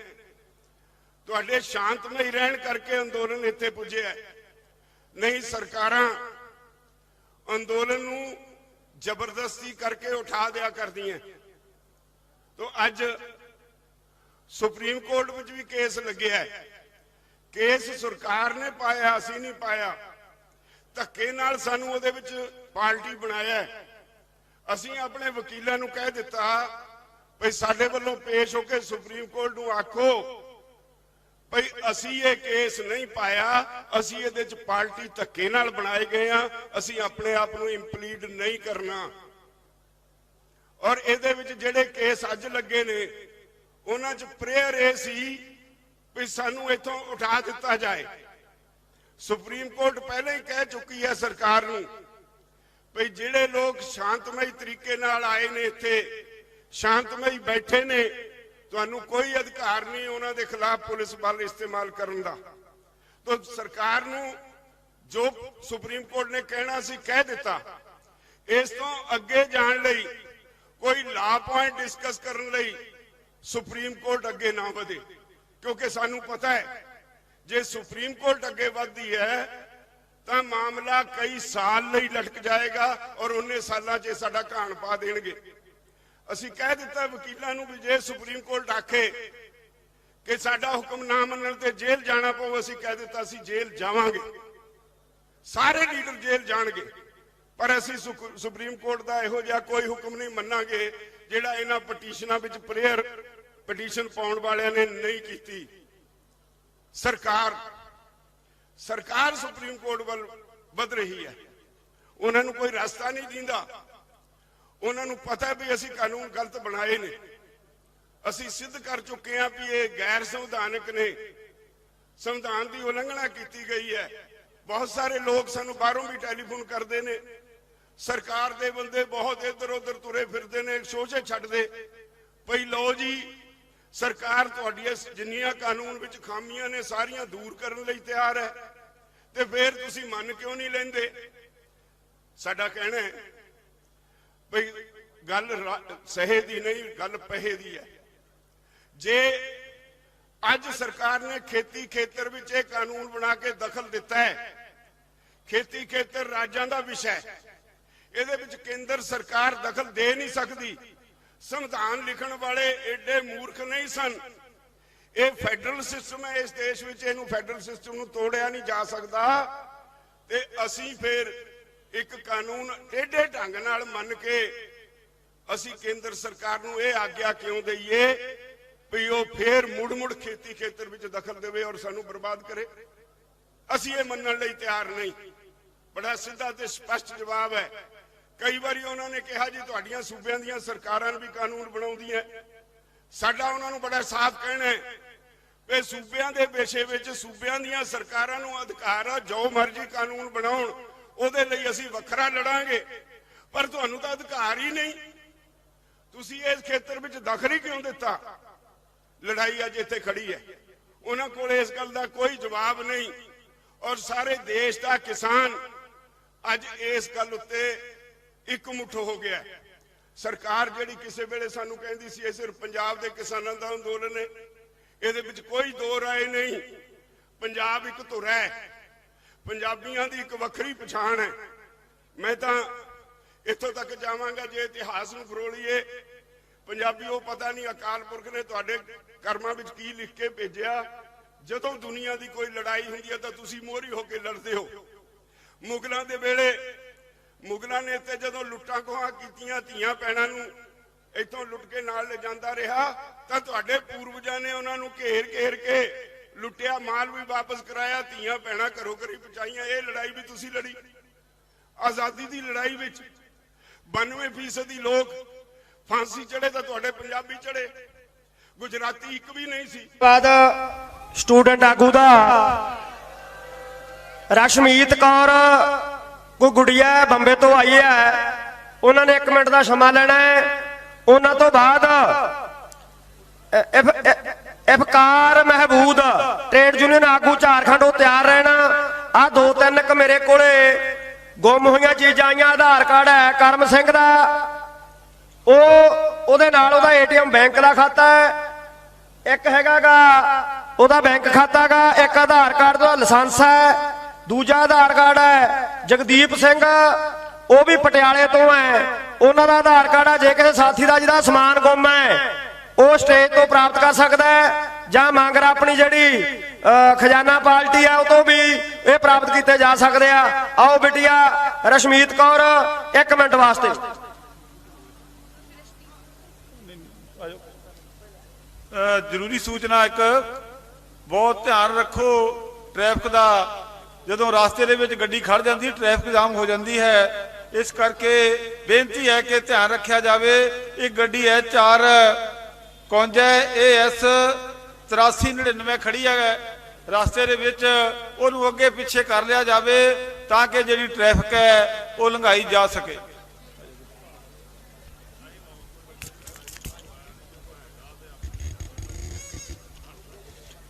Speaker 1: तुहाडे शांतमई रहन करके अंदोलन इत्थे पुज्जिया है। नहीं सरकारां अंदोलन नूं जबरदस्ती करके उठा दिया करदियां। तो अज सुप्रीम कोर्ट विच भी केस लग्या है। केस सरकार ने पाया, असीं नहीं पाया। धक्के नाल सानूं उहदे विच पार्टी बनाया है। असीं अपने वकीलां नूं कह दिता भई साडे वल्लों पेश होकर सुप्रीम कोर्ट नूं आखो भई असीं ये केस नहीं पाया, असीं इहदे च पार्टी धक्के नाल बनाए गए हां, असीं अपने आप नूं इंप्लीड नहीं करना। और इहदे विच जिहड़े केस अज लगे ने उन्हां च प्रेयर ये सी भी सानू इथों उठा दिता जाए। सुप्रीम कोर्ट पहले ही कह चुकी है सरकार नूं भी जिहड़े लोग शांतमई तरीके नाल आए ने, इत्थे शांतमई बैठे ने, तुहानू कोई अधिकार नहीं उन्हां दे खिलाफ पुलिस बल इस्तेमाल करन दा। तो सरकार नूं जो सुप्रीम कोर्ट ने कहना सी कह दिता। इस तो अगे जाण लई कोई लॉ पॉइंट डिस्कस करन लई सुप्रीम कोर्ट अगे ना वधे, क्योंकि सानू पता है जे सुप्रीम कोर्ट अगे वधदी है तो मामला कई साल लई लटक जाएगा और उन्ने सालां च साडा घाण पा देणगे। असीं कह दिता वकीलां नूं भी जे सुप्रीम कोर्ट आखे कि साडा हुक्म ना मनण ते जेल जाना पऊ, असीं कह दिता असीं जेल जावांगे, सारे लीडर जेल जाणगे, पर असीं सुप्रीम कोर्ट दा इहो जिहा कोई हुक्म नहीं मन्नांगे जिहड़ा इन्हां पटीशनां विच प्रेयर पटीशन पाउण वालियां ने नहीं कीती। सरकार सुप्रीम कोर्ट वल वध रही है। उन्हां नूं कोई रास्ता नहीं दींदा। उन्हां नूं पता भी असीं कानून गलत बनाए ने, असीं सिद्ध कर चुके हैं भी ये गैर संविधानिक ने, संविधान की उलंघना की गई है। बहुत सारे लोग सानू बाहरों भी टैलीफोन करते हैं, सरकार दे बंदे बहुत इधर उधर तुरे फिरते ने, शोशे छड्डदे पई लो जी सरकार तुहाडीआं जिन्नियां कानून विच खामियां ने सारियां दूर करन लई तैयार है, ते फिर तुसीं मन क्यों नहीं लैंदे। साडा कहना है भई गल सहे दी नहीं, गल पहे दी है। जे अज सरकार ने खेती खेतर विच इह कानून बना के दखल दिता है, खेती खेतर राज्यां दा विषय है, इहदे विच केंद्र सरकार दखल दे नहीं सकती। संविधान लिखण वाले एडे मूर्ख नहीं सन। ये फैडरल सिस्टम है इस देश विच, इहनूं फैडरल सिस्टम नूं तोड़िया नहीं जा सकता। ते असीं फिर एक कानून टेढ़े ढंग नाल मन के असीं केंद्र सरकार नूं इह आग्या क्यों दईए भी वो फिर मुड़ मुड़ खेती खेतर विच दखल देवे और सानूं बर्बाद करे। असीं ये मनण लई तैयार नहीं। बड़ा सीधा ते स्पष्ट जवाब है। कई बारी उन्होंने कहा जी तुहाडीआं सूबिआं दीआं सरकारां भी कानून बनाउंदियां, साडा उन्हां नूं बड़ा साफ कहना है भी सूबिआं दे विषय विच सूबिआं दीआं सरकारां नूं अधिकार आ जो मर्जी कानून बनाउण, ਉਹਦੇ ਲਈ ਅਸੀਂ ਵੱਖਰਾ ਲੜਾਂਗੇ, ਪਰ ਤੁਹਾਨੂੰ ਤਾਂ ਅਧਿਕਾਰ ਹੀ ਨਹੀਂ। ਤੁਸੀਂ ਇਸ ਖੇਤਰ ਵਿੱਚ ਦਖਲ ਹੀ ਕਿਉਂ ਦਿੱਤਾ? ਲੜਾਈ ਅੱਜ ਇੱਥੇ ਖੜੀ ਹੈ, ਉਹਨਾਂ ਕੋਲ ਇਸ ਗੱਲ ਦਾ ਕੋਈ ਜਵਾਬ ਨਹੀਂ। ਔਰ ਸਾਰੇ ਦੇਸ਼ ਦਾ ਕਿਸਾਨ ਅੱਜ ਇਸ ਗੱਲ ਉੱਤੇ ਇਕਮੁੱਠ ਹੋ ਗਿਆ। ਸਰਕਾਰ ਜਿਹੜੀ ਕਿਸੇ ਵੇਲੇ ਸਾਨੂੰ ਕਹਿੰਦੀ ਸੀ ਇਹ ਸਿਰਫ ਪੰਜਾਬ ਦੇ ਕਿਸਾਨਾਂ ਦਾ ਅੰਦੋਲਨ ਹੈ, ਇਹਦੇ ਵਿੱਚ ਕੋਈ ਦੋ ਰਾਏ ਨਹੀਂ। ਪੰਜਾਬ ਇੱਕ ਧੁਰ ਹੈ, ਪੰਜਾਬੀਆਂ ਦੀ ਇੱਕ ਵੱਖਰੀ ਪਛਾਣ ਹੈ। ਮੈਂ ਤਾਂ ਇੱਥੋਂ ਤੱਕ ਜਾਵਾਂਗਾ, ਜੇ ਇਤਿਹਾਸ ਨੂੰ ਫਰੋਲੀਏ, ਪੰਜਾਬੀਓ ਪਤਾ ਨਹੀਂ ਅਕਾਲ ਪੁਰਖ ਨੇ ਤੁਹਾਡੇ ਕਰਮਾਂ ਵਿੱਚ ਕੀ ਲਿਖ ਕੇ ਭੇਜਿਆ। ਜਦੋਂ ਦੁਨੀਆ ਦੀ ਕੋਈ ਲੜਾਈ ਹੁੰਦੀ ਹੈ ਤਾਂ ਤੁਸੀਂ ਮੋਹਰੀ ਹੋ ਕੇ ਲੜਦੇ ਹੋ। ਮੁਗਲਾਂ ਦੇ ਵੇਲੇ ਮੁਗਲਾਂ ਨੇ ਇੱਥੇ ਜਦੋਂ ਲੁੱਟਾਂ ਖੋਹਾਂ ਕੀਤੀਆਂ, ਧੀਆਂ ਭੈਣਾਂ ਨੂੰ ਇੱਥੋਂ ਲੁੱਟ ਕੇ ਨਾਲ ਲੈ ਜਾਂਦਾ ਰਿਹਾ, ਤਾਂ ਤੁਹਾਡੇ ਪੂਰਵਜਾਂ ਨੇ ਉਹਨਾਂ ਨੂੰ ਘੇਰ ਘੇਰ ਕੇ ਲੁੱਟਿਆ, ਮਾਲ ਵੀ ਵਾਪਸ ਕਰਾਇਆ, ਧੀਆਂ ਭੈਣਾਂ ਘਰੋਂ ਘਰੀ ਪਹੁੰਚਾਈਆਂ। ਇਹ ਲੜਾਈ ਵੀ ਤੁਸੀਂ ਲੜੀ। ਆਜ਼ਾਦੀ ਦੀ ਲੜਾਈ ਵਿੱਚ 92% ਲੋਕ ਫਾਂਸੀ ਚੜੇ ਤਾਂ ਤੁਹਾਡੇ ਪੰਜਾਬੀ ਚੜੇ, ਗੁਜਰਾਤੀ ਇੱਕ ਵੀ ਨਹੀਂ ਸੀ।
Speaker 2: ਬਾਅਦ ਸਟੂਡੈਂਟ ਆਗੂ ਦਾ ਰਸ਼ਮੀਤ ਕੌਰ ਕੋਈ ਗੁੜੀਆ ਬੰਬੇ ਤੋਂ ਆਈ ਹੈ, ਉਹਨਾਂ ਨੇ 1 ਮਿੰਟ ਦਾ ਸਮਾਂ ਲੈਣਾ ਹੈ। ਉਹਨਾਂ ਤੋਂ ਬਾਅਦ ਇਫਕਾਰ ਮਹਿਬੂਦ ਟ੍ਰੇਡ ਯੂਨੀਅਨ ਆਗੂ ਝਾਰਖੰਡ, ਉਹ ਤਿਆਰ ਰਹਿਣਾ। ਆ 2-3 ਕ ਮੇਰੇ ਕੋਲੇ ਗੁੰਮ ਹੋਈਆਂ ਚੀਜ਼ਾਂ ਆਈਆਂ। ਆਧਾਰ ਕਾਰਡ ਹੈ ਕਰਮ ਸਿੰਘ ਦਾ, ਉਹਦੇ ਨਾਲ ਉਹਦਾ ATM ਬੈਂਕ ਦਾ ਖਾਤਾ ਹੈ, ਇੱਕ ਹੈਗਾਗਾ ਉਹਦਾ ਬੈਂਕ ਖਾਤਾ ਗਾ, ਇੱਕ ਆਧਾਰ ਕਾਰਡ ਦਾ ਲਾਇਸੈਂਸ ਹੈ, ਦੂਜਾ ਆਧਾਰ ਕਾਰਡ ਹੈ ਜਗਦੀਪ ਸਿੰਘ, ਉਹ ਵੀ ਪਟਿਆਲੇ ਤੋਂ ਹੈ, ਉਹਨਾਂ ਦਾ ਆਧਾਰ ਕਾਰਡ ਹੈ। ਜੇ ਕਿਸੇ ਸਾਥੀ ਦਾ ਜਿਹਦਾ ਸਮਾਨ ਗੁੰਮ ਹੈ ਉਹ ਸਟੇਜ ਤੋਂ ਪ੍ਰਾਪਤ ਕਰ ਸਕਦਾ ਹੈ, ਜਾਂ ਮੰਗਰ ਆਪਣੀ ਜਿਹੜੀ ਖਜ਼ਾਨਾ ਪਾਰਟੀ ਹੈ ਉਹ ਤੋਂ ਵੀ ਇਹ ਪ੍ਰਾਪਤ ਕੀਤੇ ਜਾ ਸਕਦੇ ਆ। ਆਓ ਬਿਟੀਆ ਰਸ਼ਮੀਤ ਕੌਰ 1 ਮਿੰਟ ਵਾਸਤੇ।
Speaker 3: ਜ਼ਰੂਰੀ ਸੂਚਨਾ, ਇੱਕ ਬਹੁਤ ਧਿਆਨ ਰੱਖੋ ਟ੍ਰੈਫਿਕ ਦਾ। ਜਦੋਂ ਰਾਸਤੇ ਦੇ ਵਿੱਚ ਗੱਡੀ ਖੜ ਜਾਂਦੀ, ਟ੍ਰੈਫਿਕ ਜਾਮ ਹੋ ਜਾਂਦੀ ਹੈ, ਇਸ ਕਰਕੇ ਬੇਨਤੀ ਹੈ ਕਿ ਧਿਆਨ ਰੱਖਿਆ ਜਾਵੇ। ਇਹ ਗੱਡੀ ਹੈ 452 AS 8399 ਖੜੀ ਹੈ ਰਾਸਤੇ ਦੇ ਵਿੱਚ, ਉਹਨੂੰ ਅੱਗੇ ਪਿੱਛੇ ਕਰ ਲਿਆ ਜਾਵੇ ਤਾਂ ਕਿ ਜਿਹੜੀ ਟ੍ਰੈਫਿਕ ਹੈ ਉਹ ਲੰਘਾਈ ਜਾ ਸਕੇ।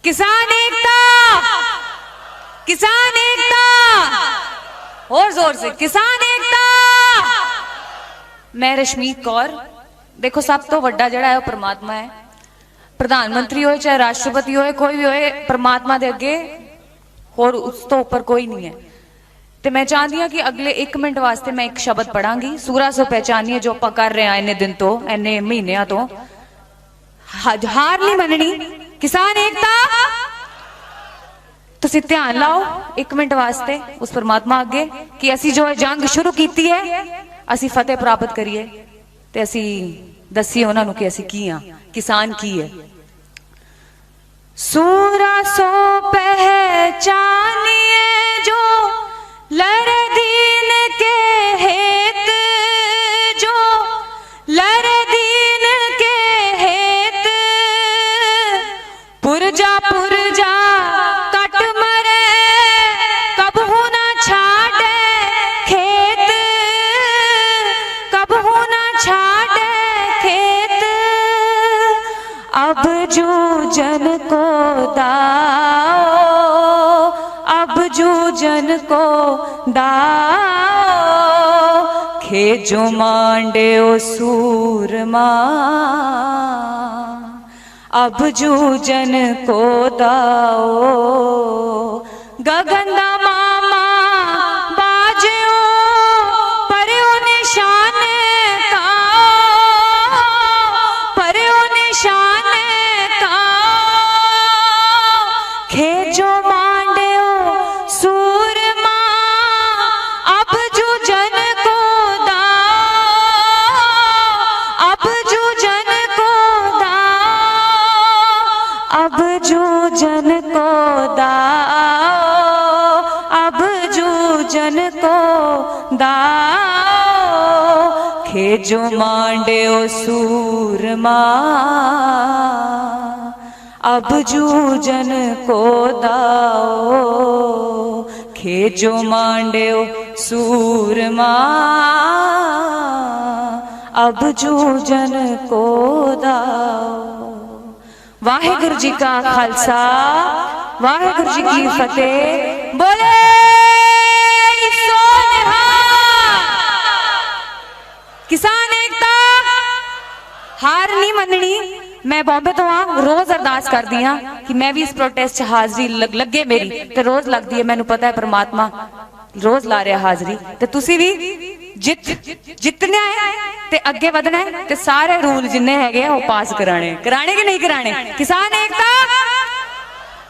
Speaker 4: किसान एकता, किसान एकता, और जोर से किसान एकता। मैं रशमीत कौर, देखो सब तो वड्डा जड़ा है वो परमात्मा है। प्रधानमंत्री होए चाहे राष्ट्रपति होए, कोई भी होए, परमात्मा दे अगे और उस तो ऊपर कोई नहीं है। तो मैं चाहती हूँ कि अगले 1 मिनट वास्ते मैं एक शब्द पढ़ांगी, सूरा सो पहचानिए, जो आप कर रहे हैं इन्ने दिन तो, इन्ने महीनों तो। हार नहीं मननी, किसान एकता। तुसी ध्यान लाओ 1 मिनट वास्ते उस परमात्मा अगे कि असी जो जंग शुरू की है, असी फतेह प्राप्त करिए, ते असी दसीए उन्हां नूं कि असी की हां, किसान की है। सूरा सो पहचानिए जो लड़ दीन के हेत, जो लड़ दीन के हेत, पुरजा पुरजा कट मरे, कबहू ना छाड़े खेत, कबहू ना छाड़े खेत। अब जो जन को दाओ, अब जो जन को दाओ, खेजो मांडे ओ सूरमा, अब जो जन को दाओ। गगन दा मामा बाजो परो निशान का, परो निशान का, खेजो मांडो सूरमा, अब जो जन को दाओ, अब जो जन को अब जो जन को दाओ, अब जो जन को दाओ, खेजो मांडे ओ सूरमा, अब जो जन को दाओ, खेजो मांडे ओ सूरमा अब जूझन को दाओ। वाहिगुरु जी का खालसा, वाहिगुरु जी की फतेह। बोले सो निहाल। किसान एकता हार नहीं मननी। मैं बॉम्बे तो हाँ रोज अरदास कर दी हाँ कि मैं भी इस प्रोटेस्ट च हाजरी लगे मेरी ते रोज लगती है। मैनू पता है परमात्मा रोज ला रहा हाजरी। ते तुसी भी जितना है ते अगे वधना है ते सारे रूल जिन्ने हैगे वो पास कराने कि नहीं कराने। किसान एकता।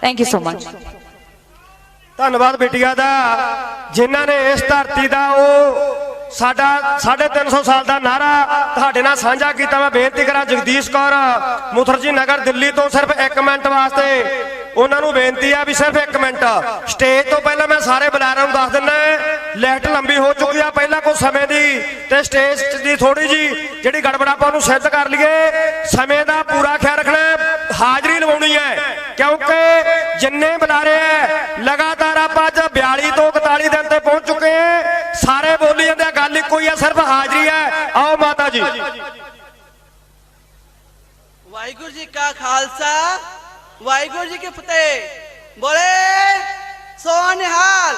Speaker 4: Thank you so much.
Speaker 2: धन्यवाद बेटिया दा जिन्हां ने इस धरती दा साडा 350 साल का नारा तुहाडे नाल साझा कीता। मैं बेनती करा जगदीश कौर मुखर्जी नगर दिल्ली तो सिर्फ 1 मिनट वास्ते उन्होंने बेनती है भी सिर्फ 1 मिनट। स्टेज तो पहले मैं सारे बुलारियां नूं दस दिना लिफ्ट लंबी हो चुकी है पहला कुछ समय की ते स्टेज की थोड़ी जी जिहड़ी गड़बड़ आपां नूं सिद्ध कर लईए। समय का पूरा ख्याल रखना, हाजरी लवाउणी है क्योंकि जिन्ने बुलारे है लगातार आप 42 तो 41 दिन ते पहुंच चुके हैं। सारे बोली जाते गल इक्को ही है, सिर्फ हाजरी है। आओ माता जी।
Speaker 5: वाहिगुरु जी का खालसा, वाहिगुरु जी की फतेह। बोले सो निहाल।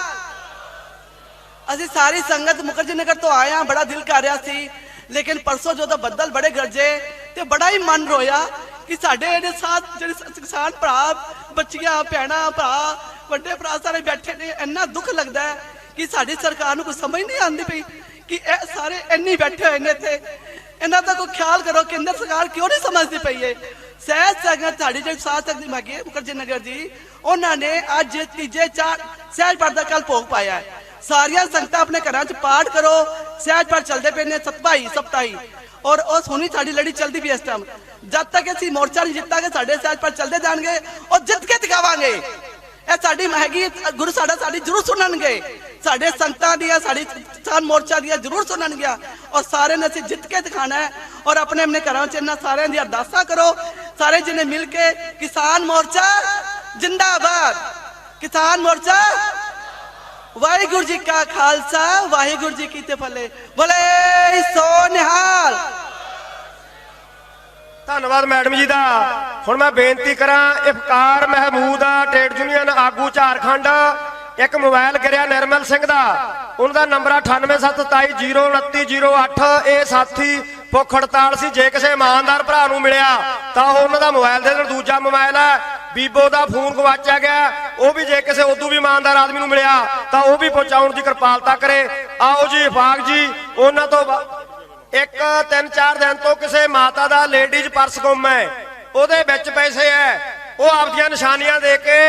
Speaker 5: ਅਸੀਂ सारी संगत मुखर्जी नगर तो आए हैं। बड़ा दिल कर रहा सी लेकिन परसों जो बदल बड़े गरजे ते बड़ा ही मन रोया कि साडे इहदे साथ जिहड़े किसान भरा बच्चियां भैणां भरा वड्डे भरा सारे बैठे ने। इन्ना दुख लगता है कि साडी सरकार नूं कोई समझ नहीं आती पई कि सारे इन्नी बैठे हुए ने ते इन्हां दा कोई ख्याल करो। केंद्र सरकार क्यों नहीं समझती पई है। सहज संगत साड़ी जो साथ सकती मागी मुखर्जी नगर जी उन्होंने अज तीजे सहज पाठ का कल भोग पाया है। सारिया संगत अपने घर च पाठ करो। सहज पाठ चलते पे ने सतभाई सप्ताही और उस सोनी साड़ी लड़ी चलती पई इस टाइम। जब तक असीं मोर्चा नहीं जितांगे साडे सहज पाठ चलते जाएंगे और जित के दिखावांगे। यह साड़ी महंगी गुरु साडा साड़ी जरूर सुनणगे। साडे संगतां दी साड़ी किसान मोर्चा दी जरूर सुनणगियां और सारे ने असीं जित के दिखाना है। और अपने अपने घरों च इन्हां सारियां दी अरदासां करो। सारे जिन्हें मिल के किसान मोर्चा जिंदाबाद, किसान मोर्चा। वाहिगुरु जी का खालसा, वाहिगुरु जी की फतेह। बोले सो निहाल।
Speaker 2: धन्यवाद मैडम जी का। हुण मैं बेनती करा इफ्तार महमूद ट्रेड यूनियन आगू झारखंड एक मोबाइल गिरिया निर्मल सिंह का उनका नंबर 9872099028। ये साथी भुख हड़ताल से जे किसी ईमानदार भरा नूं मिलिया तो उन्होंने मोबाइल दे देण। दूजा मोबाइल है बीबो का फोन गवाचा गया वह भी जे किसी उदू भी ईमानदार आदमी नूं मिलिया तो वह भी पहुंचाउण की कृपालता करे। आओ जी इफाक जी उन्होंने तो 3-4 दिन तो किसी माता का लेडीज पर्स गुम है उहदे विच पैसे है वो आपदियां निशानियां दे के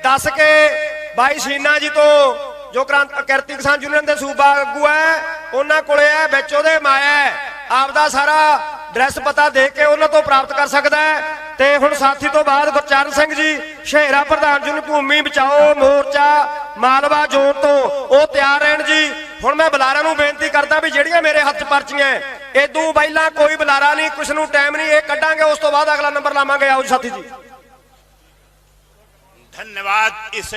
Speaker 2: दस के भाई सीना जी तो जो किरती किसान यूनियन के सूबा आगू है उन्होंने कोले है विच उहदे माया है आपदा सारा ड्रैस पता दे के उन्होंने तो प्राप्त कर सकता है। ते हुण साथी तो बाद गुरचरण सिंह जी शेहरा प्रधान जी भूमि बचाओ मोर्चा मालवा जोन तो वो तैयार रहन जी। हुण मैं बुलारा नूं बेनती करदा भी जिहड़ियां मेरे हत्थ पर्चियां इदों पहिलां कोई बुलारा नहीं कुछ नूं टाइम नहीं ये कड्डांगे उस तो बाद अगला नंबर लावांगे। आओ साथी जी।
Speaker 6: धन्यवाद। इस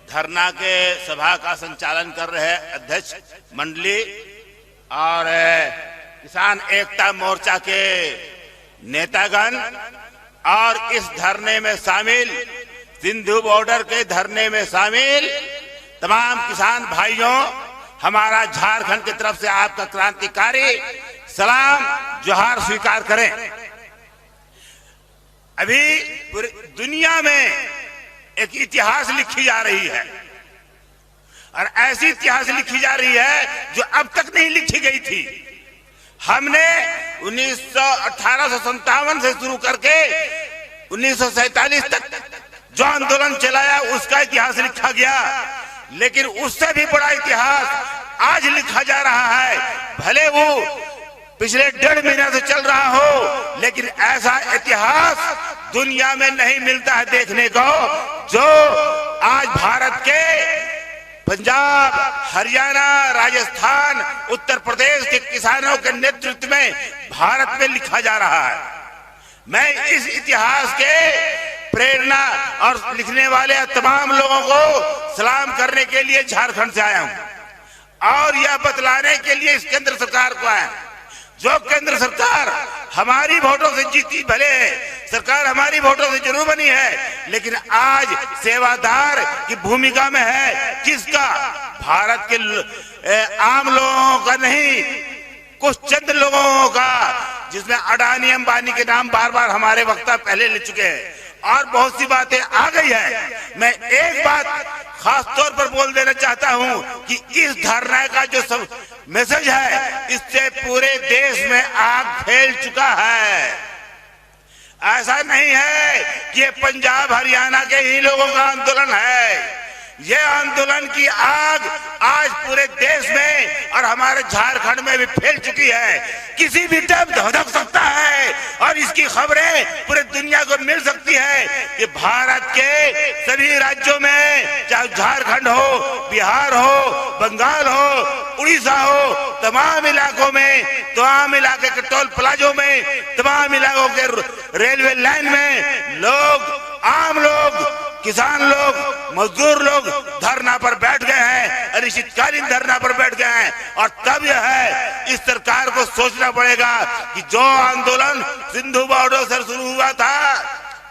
Speaker 6: धरना के सभा का संचालन कर रहे अध्यक्ष मंडली और किसान एकता मोर्चा के नेतागण और इस धरने में शामिल सिंधु बॉर्डर के धरने में शामिल तमाम किसान भाइयों, हमारा झारखंड की तरफ से आपका क्रांतिकारी सलाम जोहार स्वीकार करें। अभी पूरी दुनिया में एक इतिहास लिखी जा रही है और ऐसी इतिहास लिखी जा रही है जो अब तक नहीं लिखी गई थी। हमने 1857 से शुरू करके 1947 तक जो आंदोलन चलाया उसका इतिहास लिखा गया, लेकिन उससे भी बड़ा इतिहास आज लिखा जा रहा है। भले वो पिछले 1.5 महीने से चल रहा हो, लेकिन ऐसा इतिहास दुनिया में नहीं मिलता है देखने को जो आज भारत के पंजाब, हरियाणा, राजस्थान, उत्तर प्रदेश के किसानों के नेतृत्व में भारत में लिखा जा रहा है। मैं इस इतिहास के प्रेरणा और लिखने वाले तमाम लोगों को सलाम करने के लिए झारखंड से आया हूं। और यह बतलाने के लिए इस केंद्र सरकार को है, जो केंद्र सरकार हमारी वोटों से जीती, भले सरकार हमारी वोटों से जरूर बनी है, लेकिन आज सेवादार की भूमिका में है। किसका? भारत के आम लोगों का नहीं, कुछ चंद लोगों का, जिसमें अडानी अंबानी के नाम बार बार हमारे वक्ता पहले ले चुके हैं और बहुत सी बातें आ गई है। मैं एक बात खास तौर पर बोल देना चाहता हूं कि इस धरना का जो सब मैसेज है, इससे पूरे देश में आग फैल चुका है। ऐसा नहीं है कि ये पंजाब हरियाणा के ही लोगों का आंदोलन है, ये आंदोलन की आग आज पूरे देश में और हमारे झारखंड में भी फैल चुकी है। किसी भी टाइम धधक सकता है और इसकी खबरें पूरे दुनिया को मिल सकती है कि भारत के सभी राज्यों में, चाहे झारखंड हो, बिहार हो, बंगाल हो, उड़ीसा हो, तमाम इलाकों में, तमाम इलाके के टोल प्लाजों में, तमाम इलाकों के रेलवे लाइन में लोग, आम लोग, किसान लोग, मजदूर लोग धरना पर बैठ गए हैं, अनिश्चितकालीन धरना पर बैठ गए हैं। और तब यह है, इस सरकार को सोचना पड़ेगा कि जो आंदोलन सिंधु बॉर्डर से शुरू हुआ था,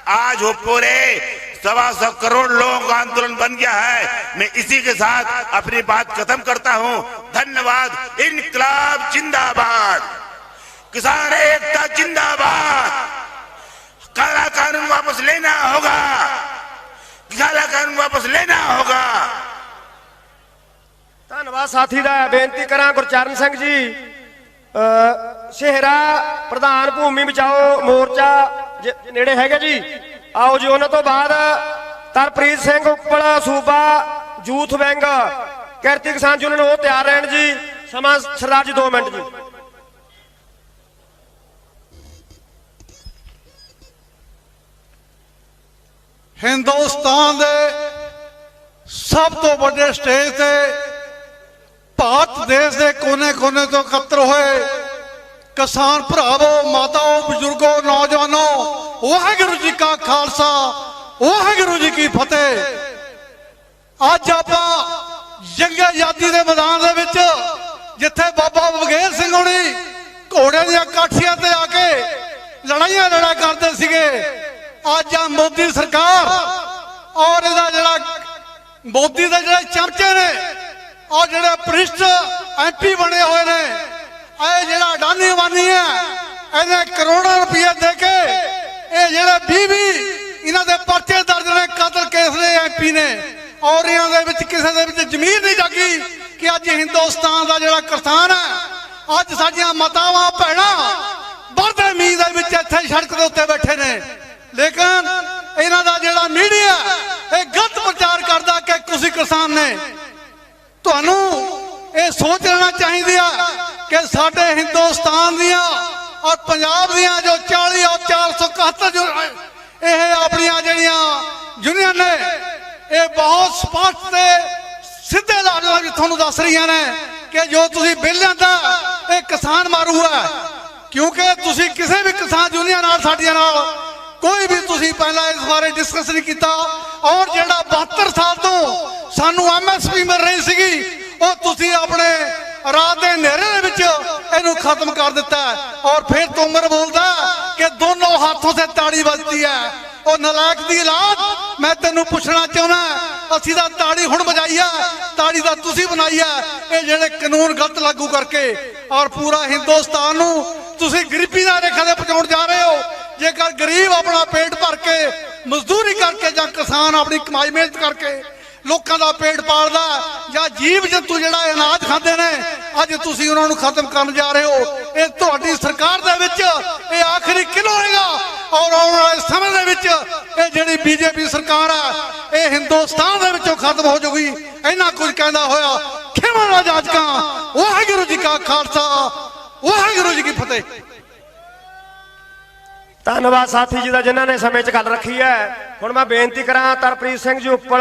Speaker 6: आज वो पूरे 125 करोड़ लोगों का आंदोलन बन गया है। मैं इसी के साथ अपनी बात खत्म करता हूं। धन्यवाद। इनकलाब जिंदाबाद, किसान एकता जिंदाबाद। काला कानून वापस लेना होगा, काला कानून वापस लेना होगा।
Speaker 2: ਧੰਨਵਾਦ ਸਾਥੀ ਦਾ। ਬੇਨਤੀ ਕਰਾਂ ਗੁਰਚਰਨ ਸਿੰਘ ਜੀ ਸ਼ਹਿਰਾ ਪ੍ਰਧਾਨ ਭੂਮੀ ਬਚਾਓ ਮੋਰਚਾ ਨੇੜੇ ਹੈਗੇ ਜੀ, ਆਓ ਜੀ। ਉਹਨਾਂ ਤੋਂ ਬਾਅਦ ਤਰਪ੍ਰੀਤ ਸਿੰਘ ਉੱਪਲ ਸੂਬਾ youth wing Kirti Kisan union, ਉਹ ਤਿਆਰ ਰਹਿਣ ਜੀ। ਸਮਾਂ ਸਰਦਾਰ ਜੀ 2 ਮਿੰਟ ਜੀ।
Speaker 7: हिंदुस्तान दे सब तो बड़े स्टेज ते भारत देश के कोने कोने तो एकत्र हुए किसान भरावो, माताओं, बजुर्गों, नौजवानों, वाहिगुरू जी का खालसा, वाहिगुरू जी की फतेह। अज आप जंग आजादी के मैदान दे विच जिथे बाबा बघेल सिंह होनी घोड़े दी काठियां ते आके लड़ाइयां लड़ा करते सीगे, आज आ मोदी सरकार और मोदी के जो चमचे ने और जो वरिष्ठ MP बने हुए ने, जो अडानी अबानी है, इन्हें करोड़ों रुपये दे के ये 20 इन्हों के पर्चे दर्ज ने, कतल केस ने MP ने, और इन्होंने किसी जमीन नहीं जागी कि अज हिंदुस्तान का जो किसान है, अज साडियां मातावां भैणां बढ़दे मींह दे विच इत्थे सड़क के उत्ते बैठे ने। लेकिन इन्हों का जो मीडिया गलत प्रचार करता कि किसी किसान ने, तुहानू ये सोच लेना चाहिए कि साडे हिंदुस्तान दियां और पंजाब दियां जो 40 और 471 जो अपनी जड़ियां यूनियन ने, ये बहुत स्पष्ट से सीधे लफ्ज़ तुहानू दस रही ने कि जो तुसीं बिल लिआंदा ये किसान मारू है, क्योंकि तुसीं किसी भी किसान यूनियन नाल साडियां नाल कोई भी तुसी पहला इस बारे डिस्कस नहीं किया। और जेड़ा 72 साल तो सानू MSP मिल रही सी, वो तुसी अपने रात के नेरे विच इहनू खत्म कर दिता है। और फिर तोमर बोलता कि दोनों हाथों से ताड़ी बजती है। और नलायक दी औलाद, मैं तेनू पूछना चाहना, असीं तां ताड़ी हुण बजाई है, ताड़ी तां तुसी बनाई है, ये जेड़े कानून गलत लागू करके और पूरा हिंदुस्तान नू तुसी गरीबी दा रेखा ते पहुंचाउण जा रहे हो। जेकर गरीब अपना पेट भर के मजदूरी करके या किसान अपनी कमाई मेहनत करके लोगों का पेट पालदा या जीव जंतु जिहड़ा अनाज खाते ने, अज तुसीं उन्हां नूं खत्म करन जा रहे हो। ये तुहाडी सरकार दे विच ये आखिरी किलो होएगा और आने वाले समय दे विच ये जिहड़ी BJP सरकार है ये हिंदुस्तान दे विचों खत्म हो जाएगी। इन्ना कुछ कहंदा होया खिमर जाजकां, वाहिगुरू जी का खालसा, वाहिगुरू जी की फतेह।
Speaker 2: ਧੰਨਵਾਦ ਸਾਥੀ ਜੀ ਦਾ ਜਿਨ੍ਹਾਂ ਨੇ ਸਮੇਂ 'ਚ ਗੱਲ ਰੱਖੀ ਹੈ। ਹੁਣ ਮੈਂ ਬੇਨਤੀ ਕਰਾਂ ਤਰਪ੍ਰੀਤ ਸਿੰਘ ਜੀ ਉੱਪਲ